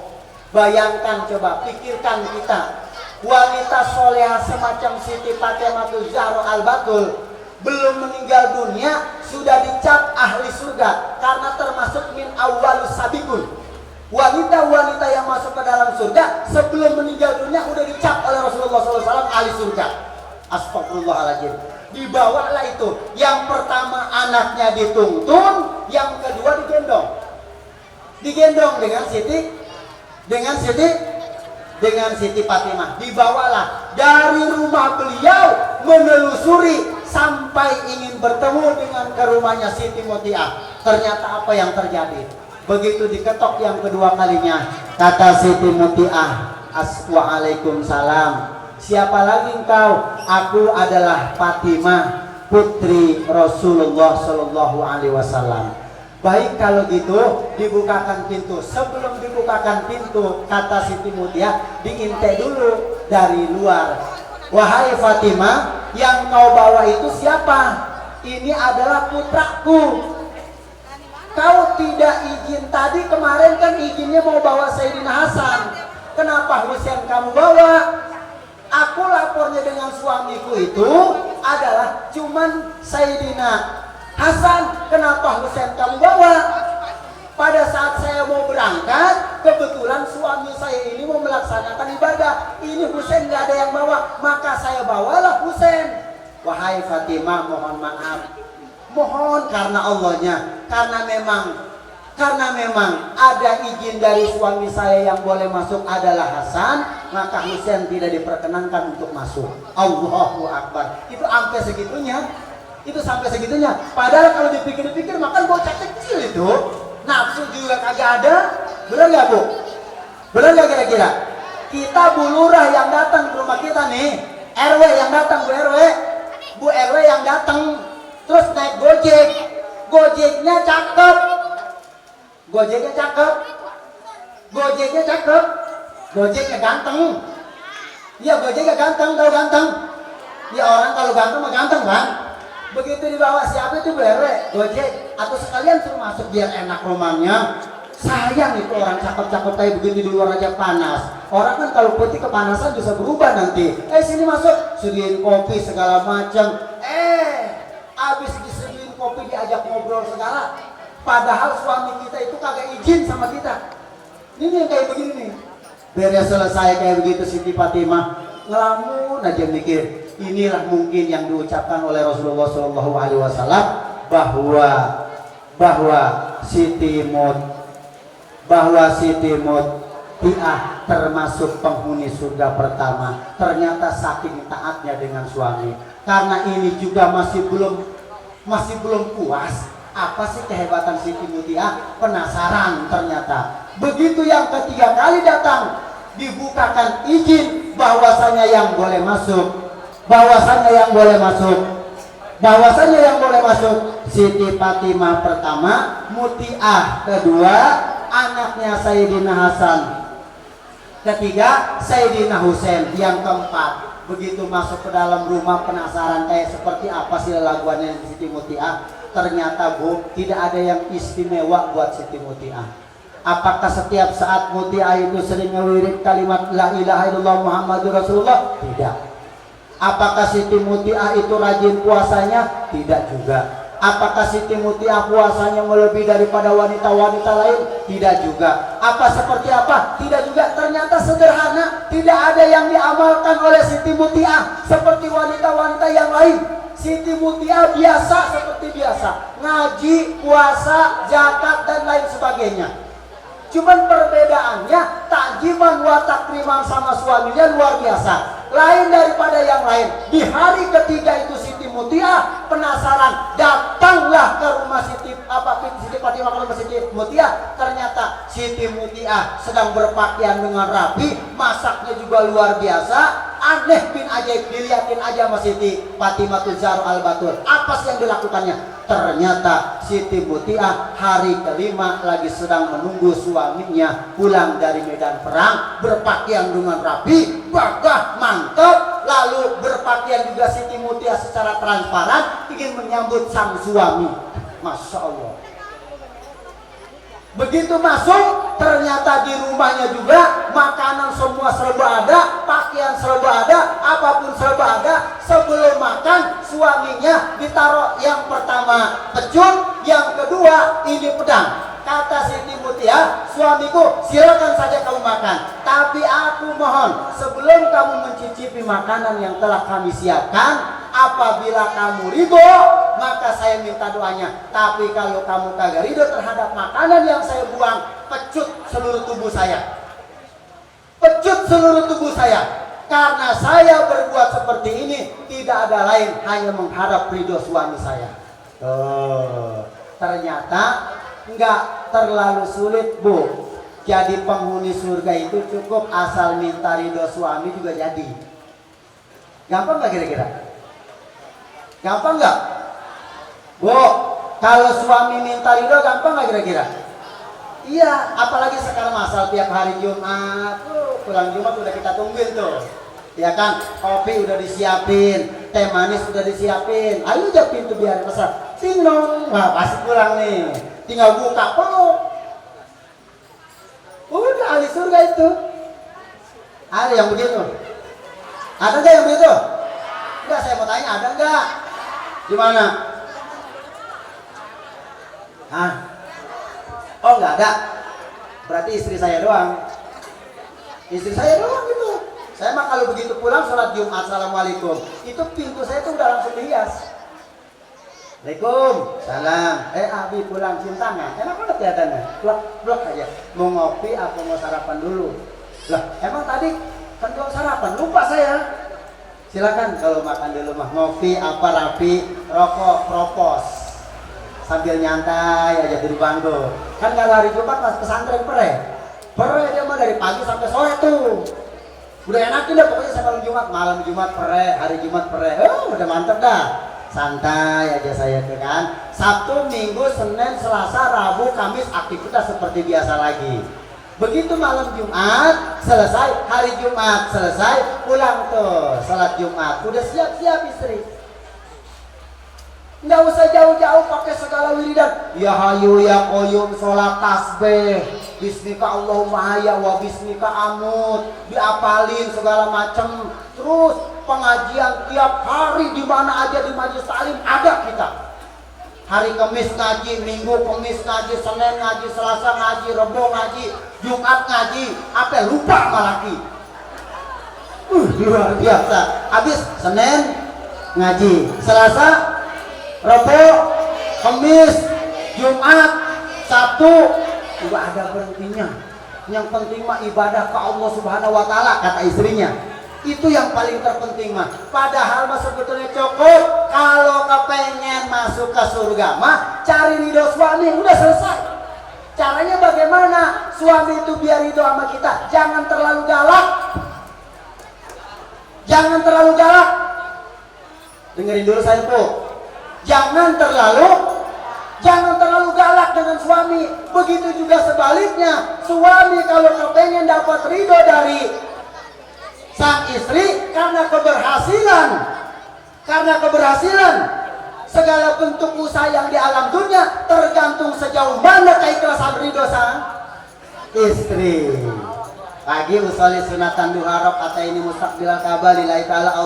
bayangkan coba, pikirkan kita, wanita soleha semacam Siti Fatimah Zahra Al-Batul belum meninggal dunia sudah dicap ahli surga karena termasuk min awwalus sabiqun. Wanita-wanita yang masuk ke dalam surga sebelum meninggal dunia udah dicap oleh Rasulullah SAW ahli surga. Astagfirullahaladzim. Dibawalah itu, yang pertama anaknya dituntun, yang kedua digendong dengan Siti Fatimah. Dibawalah dari rumah beliau menelusuri sampai ingin bertemu dengan ke rumahnya Siti Mutiah. Ternyata apa yang terjadi? Begitu diketok yang kedua kalinya, kata Siti Mutiah, Waalaikumsalam. Siapa lagi engkau? Aku adalah Fatimah, putri Rasulullah Shallallahu Alaihi Wasallam. Baik kalau gitu, dibukakan pintu. Sebelum dibukakan pintu, kata Siti Mutiah, diintai dulu dari luar. Wahai Fatimah, yang kau bawa itu siapa? ini adalah putraku. Kau tidak izin tadi, kemarin kan izinnya mau bawa Sayyidina Hasan. Kenapa Husain kamu bawa? Aku lapornya dengan suamiku itu adalah cuman Sayyidina Hasan. Kenapa Husain kamu bawa? Pada saat saya mau berangkat, kebetulan suami saya ini mau melaksanakan ibadah. Ini Husain nggak ada yang bawa, maka saya bawalah Husain. Wahai Fatimah, mohon maaf. Mohon karena Allahnya, karena memang ada izin dari suami saya yang boleh masuk adalah Hasan, maka Husain tidak diperkenankan untuk masuk. Allahu Akbar. Itu sampai segitunya. Padahal kalau dipikir-pikir makan bocah kecil itu, nafsu juga kagak ada. Benar nggak Bu? Benar nggak kira-kira? Kita Bu Lurah yang datang ke rumah kita nih, RW yang datang, Bu RW yang datang. Terus naik Gojeknya cakep, Gojeknya ganteng. Iya, Gojeknya ganteng, tahu ganteng? Ya orang kalau ganteng mah ganteng kan. Begitu dibawa siapa itu Bu RW, Gojek, atau sekalian suruh masuk biar enak rumahnya. Sayang itu orang cakep-cakep kayak begini di luar aja panas. Orang kan kalau putih kepanasan bisa berubah nanti. Sini masuk, sediain kopi segala macam. Abis disediain kopi diajak ngobrol segala. Padahal suami kita itu kagak izin sama kita. Ini yang kayak begini nih. Beres selesai kayak begitu Siti Fatimah ngelamun aja mikir. Inilah mungkin yang diucapkan oleh Rasulullah SAW bahwa Siti Mutiah termasuk penghuni surga pertama. Ternyata saking taatnya dengan suami. Karena ini juga masih belum puas. Apa sih kehebatan Siti Mutiah? Penasaran ternyata. Begitu yang ketiga kali datang, dibukakan izin bahwasanya yang boleh masuk Siti Fatimah pertama, Mutiah kedua, anaknya Sayyidina Hasan ketiga, Sayyidina Husain yang keempat. Begitu masuk ke dalam rumah penasaran kayak seperti apa sih laguannya Siti Mutiah. Ternyata Bu, tidak ada yang istimewa buat Siti Mutiah. Apakah setiap saat Mutiah itu sering ngewirid kalimat La ilaha illallah Muhammadur Rasulullah? Tidak. Apakah Siti Mutiah itu rajin puasanya? Tidak juga. Apakah Siti Mutiah puasanya melebihi daripada wanita-wanita lain? Tidak juga. Apa seperti apa? Tidak juga. Ternyata sederhana. Tidak ada yang diamalkan oleh Siti Mutiah seperti wanita-wanita yang lain. Siti Mutiah biasa seperti biasa. Ngaji, puasa, zakat dan lain sebagainya. Cuman perbedaannya takjiman wa takriman sama suaminya luar biasa. Lain daripada yang lain. Di hari ketiga itu Siti Mutiah penasaran, datanglah ke rumah Siti Fatimah ke rumah Siti Mutiah. Ternyata Siti Mutiah sedang berpakaian dengan rapi, masaknya juga luar biasa. Aneh bin ajaib, dilihatin aja sama Siti Fatimah Zahra Al-Batul. Apa sih yang dilakukannya? Ternyata Siti Mutiah hari kelima lagi sedang menunggu suaminya pulang dari medan perang, berpakaian dengan rapi, gagah, mantap. Lalu berpakaian juga Siti Mutiah secara transparan ingin menyambut sang suami. Masya Allah. Begitu masuk, ternyata di rumahnya juga makanan semua serba ada, pakaian serba ada, apapun serba ada. Sebelum makan, suaminya ditaruh yang pertama pecut, yang kedua ini pedang. Kata Siti Mutiah, suamiku silakan saja kamu makan, tapi aku mohon sebelum kamu mencicipi makanan yang telah kami siapkan, apabila kamu ridho maka saya minta doanya. Tapi kalau kamu kagak ridho terhadap makanan yang saya buang, pecut seluruh tubuh saya. Pecut seluruh tubuh saya. Karena saya berbuat seperti ini tidak ada lain, hanya mengharap ridho suami saya. Ternyata enggak terlalu sulit Bu. Jadi penghuni surga itu cukup asal minta ridho suami juga jadi. Gampang gak kira-kira? Gampang gak? Bu, kalau suami minta ridho gampang gak kira-kira? Iya, apalagi sekarang masal tiap hari Jumat. Pulang Jumat udah kita tungguin tuh. Ya kan, kopi udah disiapin, teh manis sudah disiapin, ayo aja pintu biar besar, ting dong, wah pasti pulang nih, tinggal buka peluk, udah ahli surga itu. Ada yang begitu? Ada nggak yang begitu? Enggak, saya mau tanya, ada nggak? Di mana? Hah? Oh nggak ada, berarti istri saya doang. Istri saya doang gitu. Saya mah kalau begitu pulang sholat Jumat, assalamualaikum, itu pintu saya tuh udah langsung dihias. Assalamualaikum, salam. Abi pulang cium tangan, enak banget kelihatannya. Blok aja. Mau ngopi apa mau sarapan dulu? Lah, emang tadi kan belum sarapan, lupa saya. Silakan kalau makan dulu mah, ngopi apa rapi, rokok, propos. Sambil nyantai aja di bangku. Kan kalau hari Jumat pas pesantren pere dia mah dari pagi sampai sore tuh. Udah enakin dah pokoknya sampai malam Jumat pere, hari Jumat pere. Udah mantep dah. Santai aja saya tuh kan. Sabtu, Minggu, Senin, Selasa, Rabu, Kamis aktivitas seperti biasa lagi. Begitu malam Jumat selesai, hari Jumat selesai, pulang tuh salat Jumat. Udah siap-siap istri. Nggak usah jauh-jauh pakai segala wiridan. Ya hayu ya qayyum, sholat tasbih, bismika Allahumma hayya wa bismika amut, diapalin segala macam. Terus pengajian tiap hari di mana aja di majelis taklim ada kita. Hari Kamis ngaji, Minggu Kamis ngaji, Senin ngaji, Selasa ngaji, Rebo ngaji, Jumat ngaji, apa lupa malaki. Luar biasa. Habis Senin ngaji, Selasa, Rebo, Kamis, Jumat, Sabtu, juga ada berhentinya. Yang penting mah ibadah ke Allah Subhanahu wa taala, kata istrinya. Itu yang paling terpenting mah. Padahal mah sebetulnya cukup kalau kepengen masuk ke surga mah cari ridho suami, udah selesai. Caranya bagaimana? Suami itu biar ridho sama kita, jangan terlalu galak. Jangan terlalu galak. Dengerin dulu saya tuh. Jangan terlalu galak dengan suami. Begitu juga sebaliknya, suami kalau kepengen dapat ridho dari sang istri karena keberhasilan segala bentuk usaha yang di alam dunia tergantung sejauh mana keikhlasan ridho sang istri. Pagi usolli sunatan duha rakaat ini mustaqbilal Ka'bah lillahi ta'ala.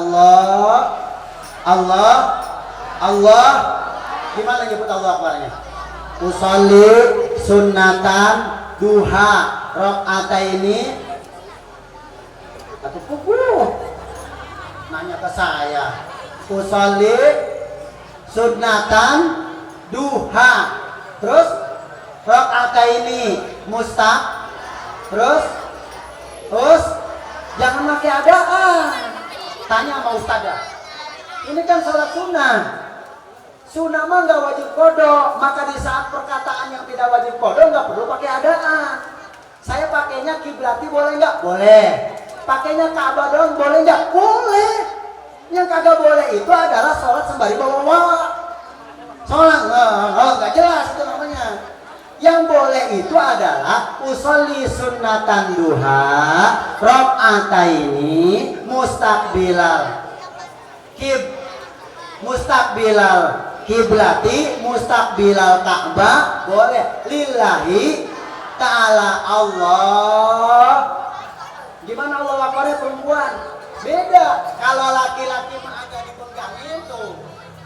Allah gimana nyebut Allah akbarnya? Usolli sunatan duha rakaat ini atau pukul nanya ke saya. Usolli sunatan duha, terus rakaat ini terus jangan pakai adaan. Tanya sama ustadzah, ini kan sholat sunnah mah nggak wajib kodok, maka di saat perkataan yang tidak wajib kodok nggak perlu pakai adaan. Saya pakainya kiblati boleh nggak? Boleh. Pakainya Ka'bah doang boleh nggak? Boleh. Yang kagak boleh itu adalah sholat sembari bawa-bawa. Sholat nggak jelas itu namanya. Yang boleh itu adalah usolli sunnatan duha rakaataini mustaqbilal kiblati mustaqbilal Ka'bah boleh lillahi ta'ala Allah. Gimana Allah Akbarnya perempuan? Beda. Kalau laki-laki mah agak dipegangin tuh.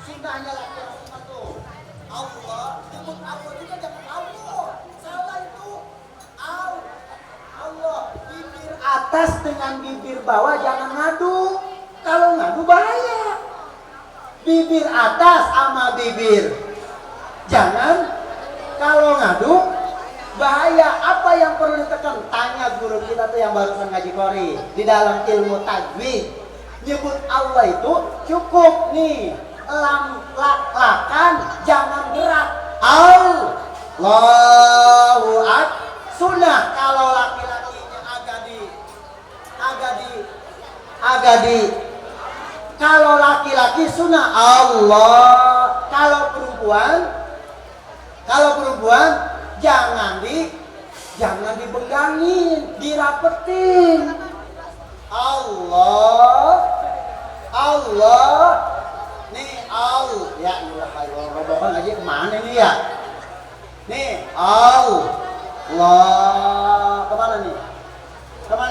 Sunnahnya laki-laki mah tuh. Allah, nyebut Allah juga jangan Allah. Salah itu. Allah. Bibir atas dengan bibir bawah jangan ngadu. Kalau ngadu bahaya. Bibir atas sama bibir jangan. Kalau ngadu bahaya. Apa yang perlu ditekan? Tanya guru kita tuh yang barusan ngaji qori di dalam ilmu tajwid. Nyebut Allah itu cukup nih, lakan jangan gerak. Allahu akbar. Sunnah kalau laki-lakinya kalau laki-laki sunnah Allah. Kalau perempuan jangan dibegangin, dirapetin. Allah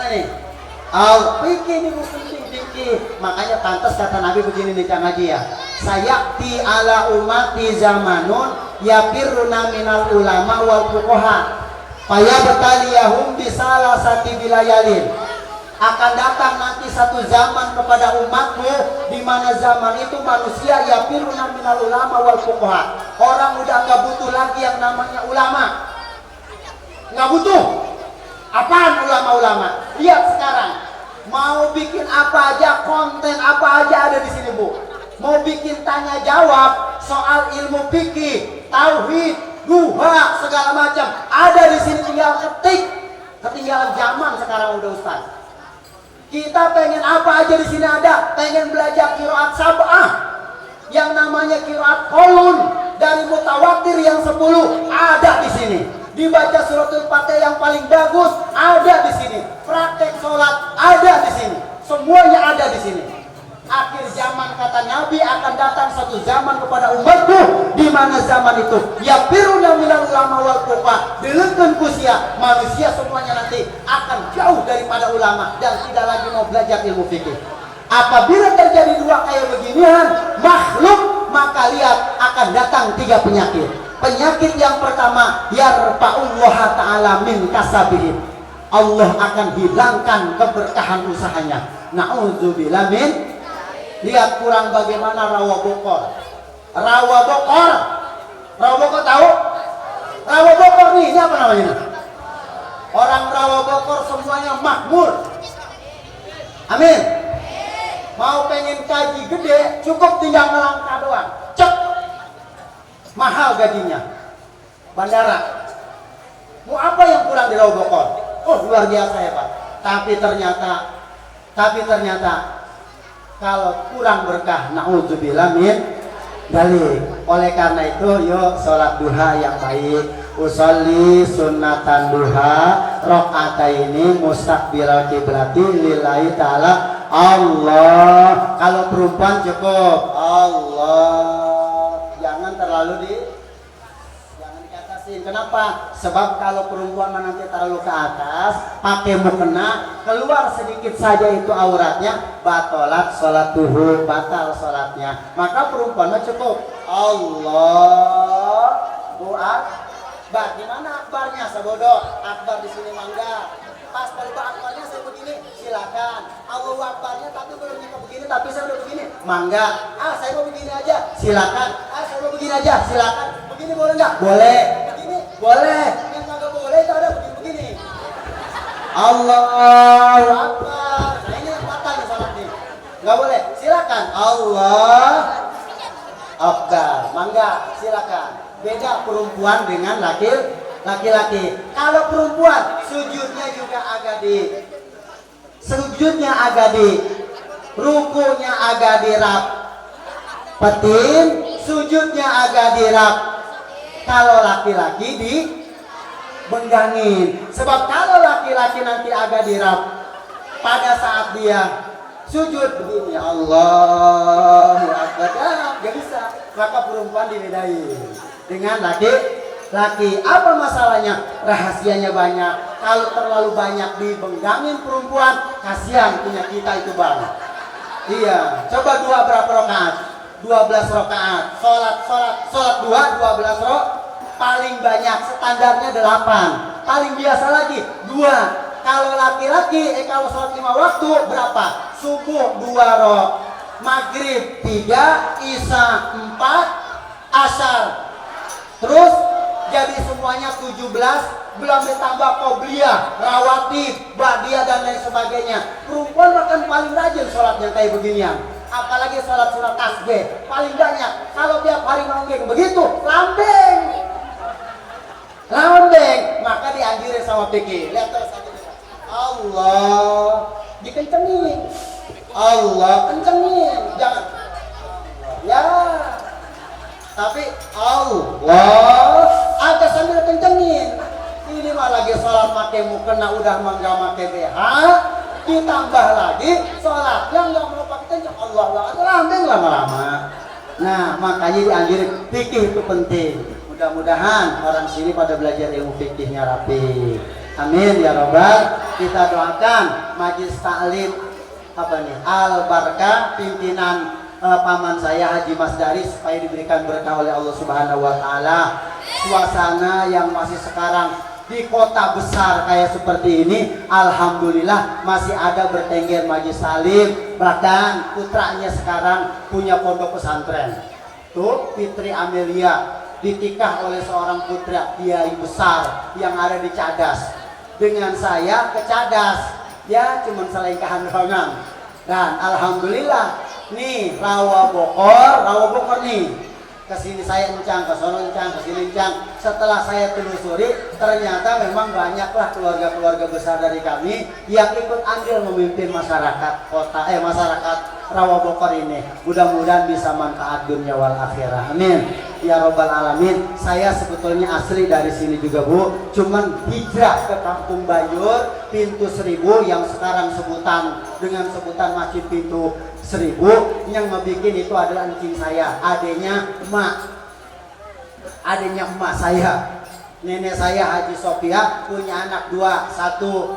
Mana nih? Fikih ini penting fikih. Makanya pantas kata Nabi begini nih Kang Haji ya. Sayakti ala umati zamanun yafirruna minal ulama wal fuqaha. Fayabataliyahum bisalah sati bilayalin. Akan datang nanti satu zaman kepada umatmu di mana zaman itu manusia yafirruna minal ulama wal fuqaha. Orang udah nggak butuh lagi yang namanya ulama. Nggak butuh. Apaan ulama-ulama? Lihat sekarang, mau bikin apa aja, konten apa aja ada di sini Bu. Mau bikin tanya jawab soal ilmu fikih, tauhid, duha, segala macam ada di sini, tinggal ketik. Ketinggalan zaman sekarang udah Ustaz. Kita pengen apa aja di sini ada, pengen belajar qiraat sab'ah, yang namanya qiraat qolun dari mutawatir yang 10 ada di sini. Dibaca suratul Fatihah yang paling bagus ada di sini. Praktek sholat ada di sini. Semuanya ada di sini. Akhir zaman kata Nabi akan datang satu zaman kepada umatku di mana zaman itu yafiruna minal ulama wal fuqaha. Dilengkeun kusia manusia semuanya nanti akan jauh daripada ulama dan tidak lagi mau belajar ilmu fikih. Apabila terjadi dua kayak beginian makhluk, maka lihat akan datang 3 penyakit. Penyakit yang pertama, yarfa'ullah ta'ala min kasabihim. Allah akan hilangkan keberkahan usahanya. Na'udzubillah min. Lihat kurang bagaimana rawa bokor. Rawa bokor. Rawa bokor tahu? Rawa bokor nih, ini apa namanya? Orang rawa bokor semuanya makmur. Amin. Mau pengen kaji gede, cukup tinggal ngelangkah doang. Cek. Mahal gajinya. Bandara. Mau apa yang kurang di Rawa Bokor? Oh, luar biasa ya Pak. Tapi ternyata kalau kurang berkah, na'udzubillah min dalik. Oleh karena itu, yuk sholat duha yang baik. Usolli sunnatan duha rakaataini mustaqbilal kiblati lillahi ta'ala. Allah. Kalau perempuan cukup Allah. Jangan dikatasin. Kenapa? Sebab kalau perempuan nanti terlalu ke atas, pakai mukena, keluar sedikit saja itu auratnya, batalat sholatuhu, batal sholatnya. Maka perempuan cukup Allah Akbar. Gimana akbarnya sebodoh? Akbar di sini mangga. Pas kalau akbarnya saya begini, silakan. Allahu akbarnya tapi belum nyampe begini, tapi saya udah begini, mangga. Saya mau begini aja, silakan. Saya mau begini aja, silakan. Begini boleh nggak? Boleh. Begini boleh. Yang nggak boleh itu ada begini. Allahu akbar. Nah ini yang batal nih salat nih. Nggak boleh. Silakan. Allah akbar. Mangga, silakan. Beda perempuan dengan laki-laki. Kalau perempuan sujudnya juga agak rukunya agak dirapetin, sujudnya agak dirap. Kalau laki-laki dibenggangin. Sebab kalau laki-laki nanti agak dirap, pada saat dia sujud begini, Allahu Akbar, gak bisa. Maka perempuan dibedain dengan laki-laki. Apa masalahnya? Rahasianya banyak. Kalau terlalu banyak dibenggangin perempuan, kasihan punya kita itu Bang. Iya, coba dua berapa rakaat? 12 rakaat. Sholat dua 12 rakaat. Paling banyak standarnya 8. Paling biasa lagi 2. Kalau laki-laki kalau sholat 5 waktu berapa? Subuh 2 rakaat, maghrib 3, isya 4, asar. Terus jadi semuanya 17, belum ditambah qobliyah, rawatib, ba'diyah dan lain sebagainya. Perempuan bahkan paling rajin sholatnya kayak beginian. Apalagi sholat surat tasbih paling banyak. Kalau tiap hari nonggeng begitu, lambeng. Maka dianjurin sama fikih. Lihat terus aja. Allah dikencengin. Allah kencengin. Jangan. Ya. Tapi Allah agak sambil kencengin. Ini mah lagi sholat pakai mukena udah mangga pakai BH, ditambah lagi sholat yang nggak mau pakai kenceng, Allah itu lambeng lama-lama. Nah makanya dianjurin fikih itu penting. Mudah-mudahan orang sini pada belajar ilmu fikihnya rapi. Amin ya robbal. Kita doakan Majelis Taklim Al Barkah pimpinan paman saya Haji Mas Dari supaya diberikan berkah oleh Allah Subhanahu wa taala. Suasana yang masih sekarang di kota besar kayak seperti ini, alhamdulillah masih ada bertengger Majelis Taklim, bahkan putranya sekarang punya pondok pesantren. Tuh Fitri Amelia ditikah oleh seorang putra kiai besar yang ada di Cadas. Dengan saya ke Cadas, ya cuman selengkahan doangan. Dan alhamdulillah nih rawa bokor nih. Kesini saya encang, ke sono encang, kesini encang. Setelah saya telusuri, ternyata memang banyaklah keluarga-keluarga besar dari kami yang ikut andil memimpin masyarakat kota, masyarakat Rawa Bokor ini. Mudah-mudahan bisa manfaat dunia wal akhirah. Amin. Ya robbal alamin. Saya sebetulnya asli dari sini juga Bu, cuman hijrah ke Kampung Bayur, Pintu Seribu yang sekarang dengan sebutan Masjid Pintu Seribu. Yang ngebikin itu adalah encing saya, adanya emak saya. Nenek saya Haji Sofia punya anak dua, satu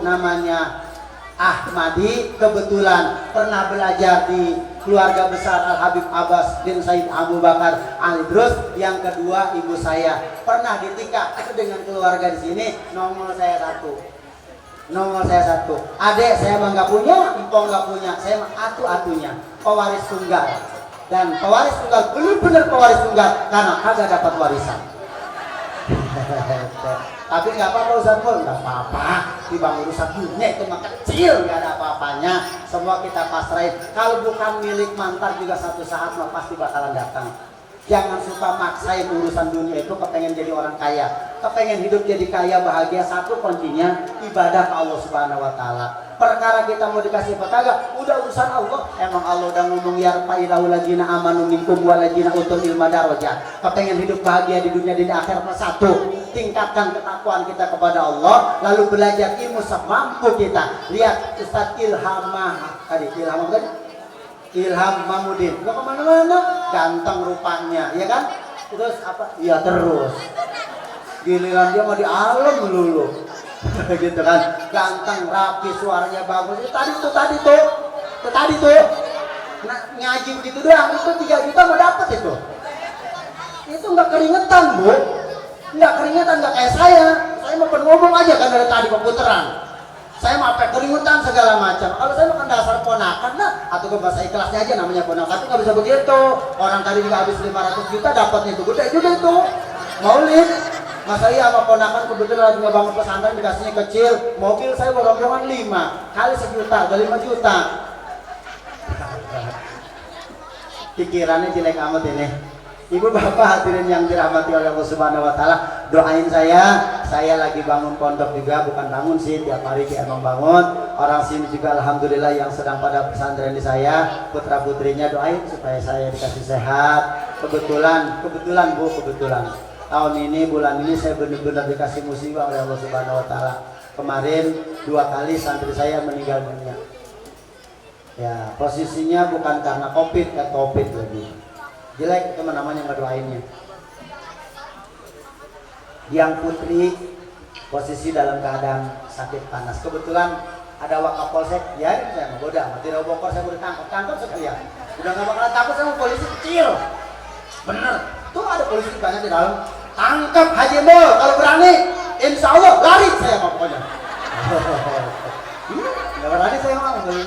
namanya Ahmadi, kebetulan pernah belajar di keluarga besar Al Habib Abbas bin Said Abu Bakar Al Idrus. Yang kedua ibu saya pernah ditikah dengan keluarga di sini. Nomor saya satu. Adik saya mah nggak punya, empong nggak punya, saya mah atu-atunya pewaris tunggal. Dan pewaris tunggal benar-benar pewaris tunggal karena kagak dapat warisan. Tapi nggak apa-apa Ustaz Pul, nggak apa-apa. Dibang urusan dunia itu mah kecil, nggak ada apa-apanya. Semua kita pasrahin. Kalau bukan milik mantar juga satu saat mah pasti bakalan datang. Jangan suka maksain urusan dunia itu kepengen jadi orang kaya, kepengen hidup jadi kaya bahagia. Satu kuncinya ibadah ke Allah Subhanahu wa taala. Perkara kita mau dikasih petaka, udah urusan Allah. Emang Allah udah ngomong yarfa'illahu ladzina amanu minkum waladzina utul ilma darajat. Kepengen hidup bahagia di dunia dan di akhirat, satu, tingkatkan ketakwaan kita kepada Allah, lalu belajar ilmu semampu kita. Lihat Ustaz Ilham Mamudin, nggak kemana-mana, ganteng rupanya, ya kan? Terus apa? Ya terus. Giliran dia mau di alam melulu, gitu kan? Ganteng, rapi, suaranya bagus. Tadi tuh. Nah, ngaji begitu doang, itu 3 juta mau dapat itu. Itu nggak keringetan Bu, nggak kayak saya. Saya mau ngomong aja kan dari tadi komputeran. Saya mah sampai keringetan segala macam. Kalau saya makan dasar ponakan, atau ke bahasa ikhlasnya aja namanya ponakan, tapi nggak bisa begitu. Orang tadi juga habis 500 juta dapatnya itu gede juga itu. Maulid. Masa iya sama ponakan kebetulan lagi ngebangun pesantren dikasihnya kecil. Mobil saya rombongan 5 kali 1 juta, udah 5 juta. Pikirannya jelek amat ini. Ibu bapak hadirin yang dirahmati oleh Allah Subhanahu wa taala, doain saya lagi bangun pondok juga, bukan bangun sih, tiap hari emang bangun. Orang sini juga alhamdulillah yang sedang pada pesantren di saya, putra putrinya doain supaya saya dikasih sehat. Kebetulan Bu, tahun ini bulan ini saya benar-benar dikasih musibah oleh Allah Subhanahu wa taala. Kemarin 2 kali santri saya meninggal dunia. Ya, posisinya bukan karena Covid lagi. Jelek itu namanya ngedoainnya. Yang putri posisi dalam keadaan sakit panas. Kebetulan ada Wakapolsek, ya saya mau goda, mati Rawa Bokor saya udah tangkap sekalian. Udah nggak bakalan takut sama polisi kecil. Bener, tuh ada polisi banyak di dalam. Tangkap Haji Mul kalau berani, insya Allah lari saya pokoknya. Nggak berani saya mau benar.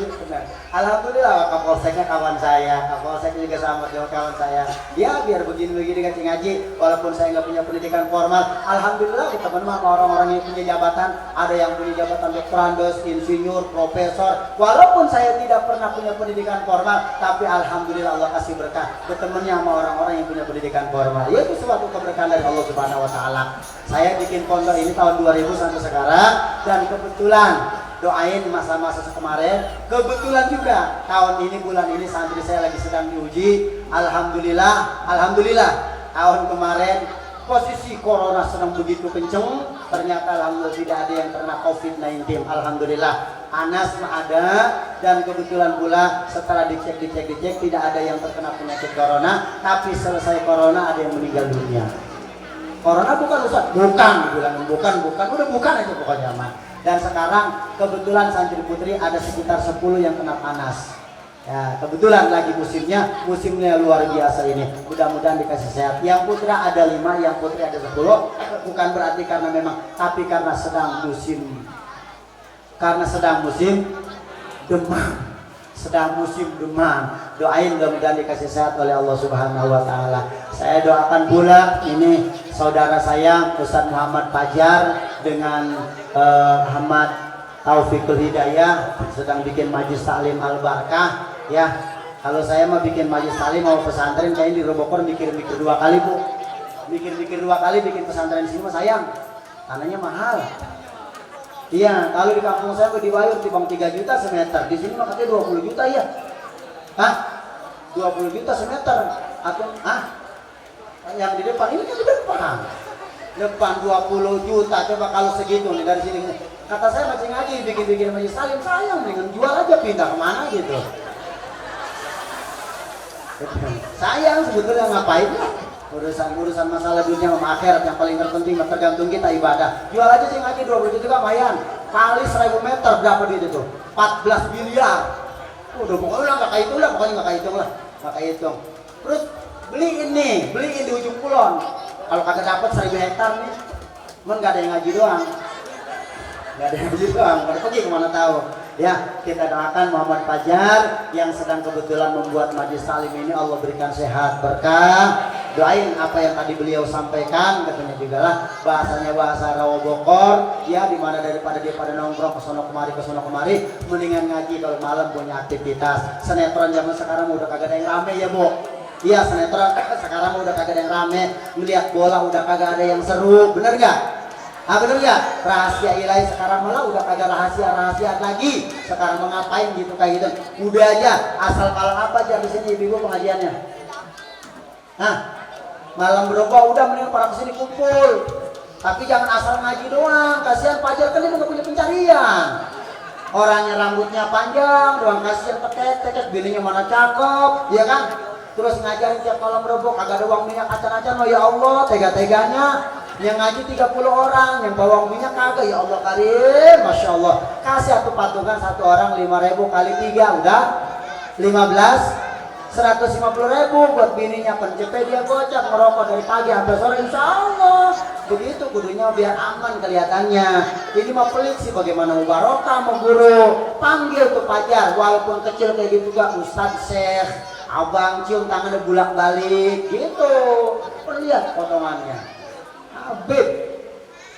Alhamdulillah Kapolseknya kawan saya, Kapolsek juga sama dengan kawan saya. Ya biar begini-begini ngaji, walaupun saya nggak punya pendidikan formal, alhamdulillah kita teman sama orang-orang yang punya jabatan. Ada yang punya jabatan doktorandos, insinyur, profesor. Walaupun saya tidak pernah punya pendidikan formal, tapi alhamdulillah Allah kasih berkah bertemannya sama orang-orang yang punya pendidikan formal. Itu suatu keberkahan dari Allah Subhanahu wa taala. Saya bikin pondok ini tahun 2000 sampai sekarang, dan kebetulan doain masa-masa kemarin, kebetulan juga tahun ini bulan ini santri saya lagi sedang diuji. Alhamdulillah tahun kemarin posisi corona sedang begitu kenceng, ternyata alhamdulillah tidak ada yang kena COVID-19. Alhamdulillah Anas ada, dan kebetulan pula setelah dicek tidak ada yang terkena penyakit corona, tapi selesai corona ada yang meninggal dunia. Corona bukan Ustaz? Bukan, dibilang bukan, udah bukan aja pokoknya mah. Dan sekarang kebetulan santri putri ada sekitar 10 yang kena panas. Ya, kebetulan lagi musimnya luar biasa ini. Mudah-mudahan dikasih sehat. Yang putra ada 5, yang putri ada 10. Bukan berarti karena memang, tapi karena sedang musim demam. Sedang musim demam. Doain mudah-mudahan dikasih sehat oleh Allah Subhanahu wa taala. Saya doakan pula ini saudara saya Ustaz Muhammad Fajar dengan Ahmad Taufikul Hidayah sedang bikin majlis taklim Al-Barakah ya. Kalau saya mah bikin majlis taklim mau pesantren kayaknya di Robokor mikir-mikir 2 kali, Bu. Mikir-mikir 2 kali bikin pesantren di sini mah sayang. Tanahnya mahal. Iya, kalau di kampung saya di Wayur timbang 3 juta semeter, di sini mah katanya 20 juta ya. Hah? 20 juta semeter atau yang di depan ini kan di depan 20 juta, coba kalau segitu nih dari sini. Kata saya masih ngaji bikin majlis salim, sayang dengan jual aja pindah kemana gitu. Sayang sebetulnya ngapain ya? Urusan masalah dunia sama akhirat yang paling terpenting tergantung kita ibadah. Jual aja sih ngaji 20 juta lumayan. Kali 1000 meter berapa duit itu? 14 miliar. Udah pokoknya nggak kayak itu lah, nggak kayak hitung. Terus beliin di ujung kulon. Kalau kagak dapat 1000 hektar nih, cuman nggak ada yang ngaji doang. Pada pergi kemana tahu. Ya, kita doakan Muhammad Fajar yang sedang kebetulan membuat majlis salim ini, Allah berikan sehat berkah. Doain apa yang tadi beliau sampaikan, katanya juga lah bahasanya bahasa Rawa Bokor ya, dimana daripada dia pada nongkrong kesono kemari, mendingan ngaji kalau malam punya aktivitas. Sinetron zaman sekarang udah kagak ada yang rame ya, Bu. Iya, sinetron sekarang udah kagak ada yang rame, melihat bola udah kagak ada yang seru, bener gak? Bener ya? Rahasia ilahi sekarang malah udah kagak rahasia lagi. Sekarang mau ngapain gitu kayak gitu. Udah aja, asal kalau apa aja di sini ibu pengajiannya. Malam berubah udah mending para kesini kumpul. Tapi jangan asal ngaji doang. Kasihan Fajar kan dia nggak punya pencarian. Orangnya rambutnya panjang, doang kasihan tekes, bininya mana cakep, ya kan? Terus ngajarin tiap malam berubah kagak ada uang minyak acan-acan. Oh ya Allah, tega-teganya. Yang ngaji 30 orang, yang bawa minyak kagak, ya Allah karim, Masya Allah. Kasih satu patungan satu orang 5.000 kali 3, udah 15, 150.000 buat bininya pencepe dia gocap ngerokok dari pagi sampai sore, insya Allah. Begitu kudunya biar aman kelihatannya. Ini mah pelit sih, bagaimana mau barokah mau guru. Panggil tuh Fajar, walaupun kecil kayak gitu juga, Ustadz Syekh, abang cium tangannya bulak balik gitu. Perlihat potongannya.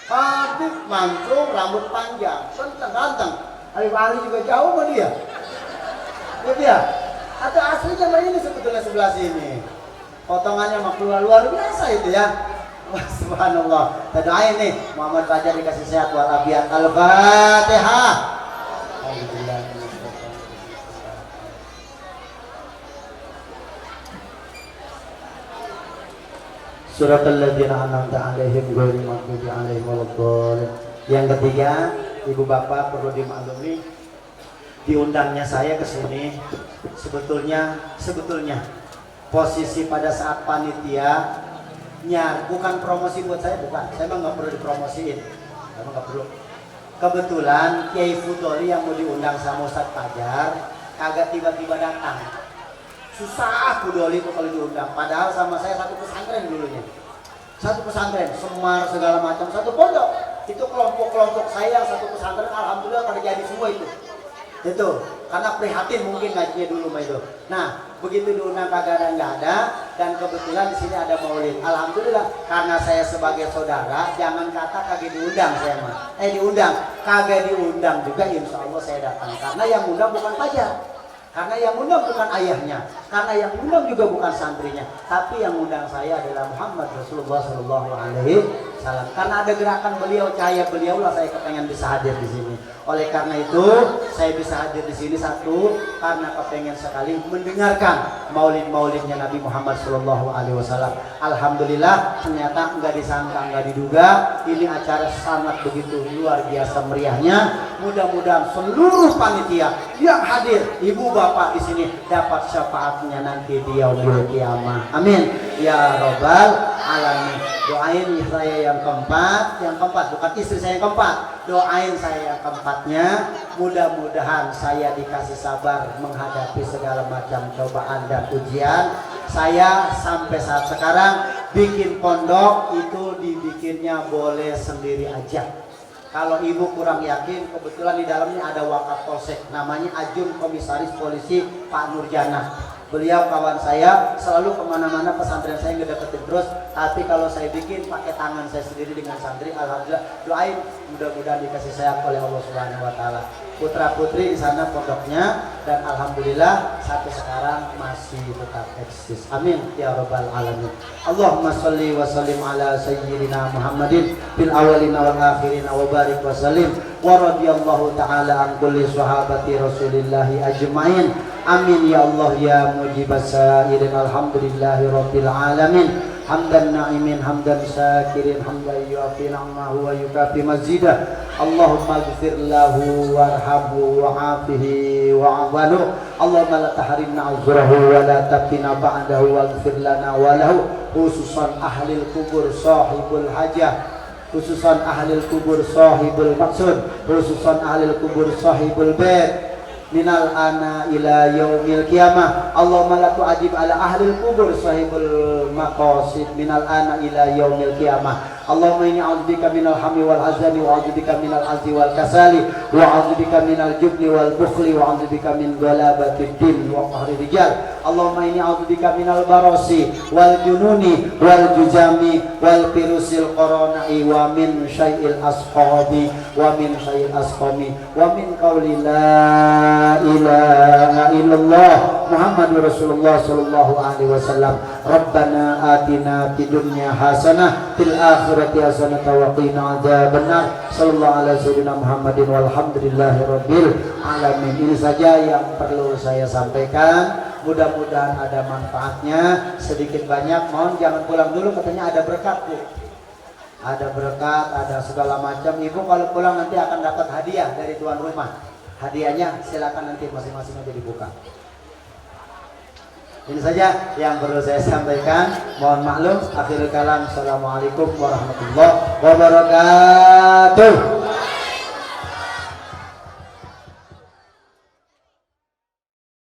Habib mancung, rambut panjang, ganteng. Habib Ali juga jauh sama dia. Gitu ya? Atau aslinya mah ini sebetulnya sebelah sini. Potongannya mah keluar luar biasa itu ya. Wah, subhanallah. Kita doain nih Muhammad Fajar dikasih sehat walafiat. Al-Fatihah. Alhamdulillah. Suratul ladzina an'amta 'alaihim ghairil maghdubi 'alaihim waladdallin. Yang ketiga, Ibu Bapak perlu dimaklumi, diundangnya saya ke sini sebetulnya posisi pada saat panitianya bukan promosi buat saya, bukan. Saya emang nggak perlu dipromosiin, emang nggak perlu. Kebetulan Kiai Fudoli yang mau diundang sama Ustadz Fajar kagak tiba-tiba datang. Susah Fudoli itu kalau diundang. Padahal sama saya satu pesantren dulunya. Satu pesantren, Semar segala macam, satu pondok. Itu kelompok-kelompok saya yang satu pesantren, alhamdulillah pada jadi semua itu. Itu karena prihatin mungkin ngajinya dulu mah itu. Nah, begitu diundang kagak ada, dan kebetulan di sini ada maulid. Alhamdulillah, karena saya sebagai saudara, jangan kata kagak diundang saya mah. Diundang, kagak diundang juga, insya Allah saya datang. Karena yang undang bukan Fajar. Karena yang undang bukan ayahnya, karena yang undang juga bukan santrinya, tapi yang undang saya adalah Muhammad Rasulullah Sallallahu Alaihi Wasallam. Karena ada gerakan beliau, cahaya beliau lah saya kepengen bisa hadir di sini. Oleh karena itu saya bisa hadir di sini, satu karena kepengen sekali mendengarkan maulid-maulidnya Nabi Muhammad Sallallahu Alaihi Wasallam. Alhamdulillah, ternyata nggak disangka, nggak diduga, ini acara sangat begitu luar biasa meriahnya. Mudah-mudahan seluruh panitia yang hadir, ibu bapak di sini dapat syafaatnya nanti di yaumul kiamah. Amin ya robbal alamin. Doain saya yang keempat bukan istri saya yang keempat. Doain saya yang keempatnya, mudah-mudahan saya dikasih sabar menghadapi segala macam cobaan dan ujian. Saya sampai saat sekarang bikin pondok itu dibikinnya boleh sendiri aja. Kalau ibu kurang yakin, kebetulan di dalamnya ada wakaf polsek, namanya Ajun Komisaris Polisi Pak Nurjana. Beliau kawan saya, selalu kemana-mana pesantren saya ngedeketin terus. Tapi kalau saya bikin pakai tangan saya sendiri dengan santri, alhamdulillah. Doain mudah-mudahan dikasih sayang oleh Allah Subhanahu Wa Taala. Putra putri di sana pondoknya, dan alhamdulillah sampai sekarang masih tetap eksis. Amin ya rabbal alamin. Allahumma sholli wa sallim ala sayyidina Muhammadin fil awwalin wal akhirin wa barik wa sallim wa radhiyallahu taala an kulli sahabati Rasulillahi ajmain. Amin ya Allah ya mujibas sairin. Alhamdulillahi rabbil alamin. Hamdan na'imin, hamdan syakirin, hamdan yuafi na'mahu wa yukafi mazidah. Allahumma gfir lahu warhamhu wa'afihi wa'awanuh. Allahumma la tahrimna azrahu wa la taftina ba'dahu wa gfir lana wa lahu. Khususan ahlil kubur sahibul hajah, khususan ahlil kubur sahibul maksud, khususan ahlil kubur sahibul bait minal ana ila yaumil qiyamah. Allahumma la tu'ajib ala ahlil kubur sahibul maqasid minal ana ila yaumil qiyamah. Allahumma inni a'udzubika minal hammi wal hazani wa a'udzubika minal azzi wal kasali wa a'udzubika minal jubni wal bukhli wa a'udzubika min ghalabati din wa qahri rijal. Allahumma inni a'udzubika minal barasi wal jununi wal juzami wal firusil qaranai wa min syai'il ashabi wa min syai'il asqami wa min qawli la ilaha illallah Muhammadur Rasulullah sallallahu alaihi wasallam. Rabbana atina fid dunya hasanah fil akhirati hasanah wa qina adzabannar. Sallallahu alaihi sayyidina Muhammadin walhamdulillahirabbil alamin. Ini saja yang perlu saya sampaikan. Mudah-mudahan ada manfaatnya sedikit banyak. Mohon jangan pulang dulu, katanya ada berkat, Bu. Ada berkat, ada segala macam. Ibu kalau pulang nanti akan dapat hadiah dari tuan rumah. Hadiahnya silakan nanti masing-masing aja dibuka. Ini saja yang perlu saya sampaikan. Mohon maklum. Akhirul kalam. Assalamualaikum warahmatullahi wabarakatuh.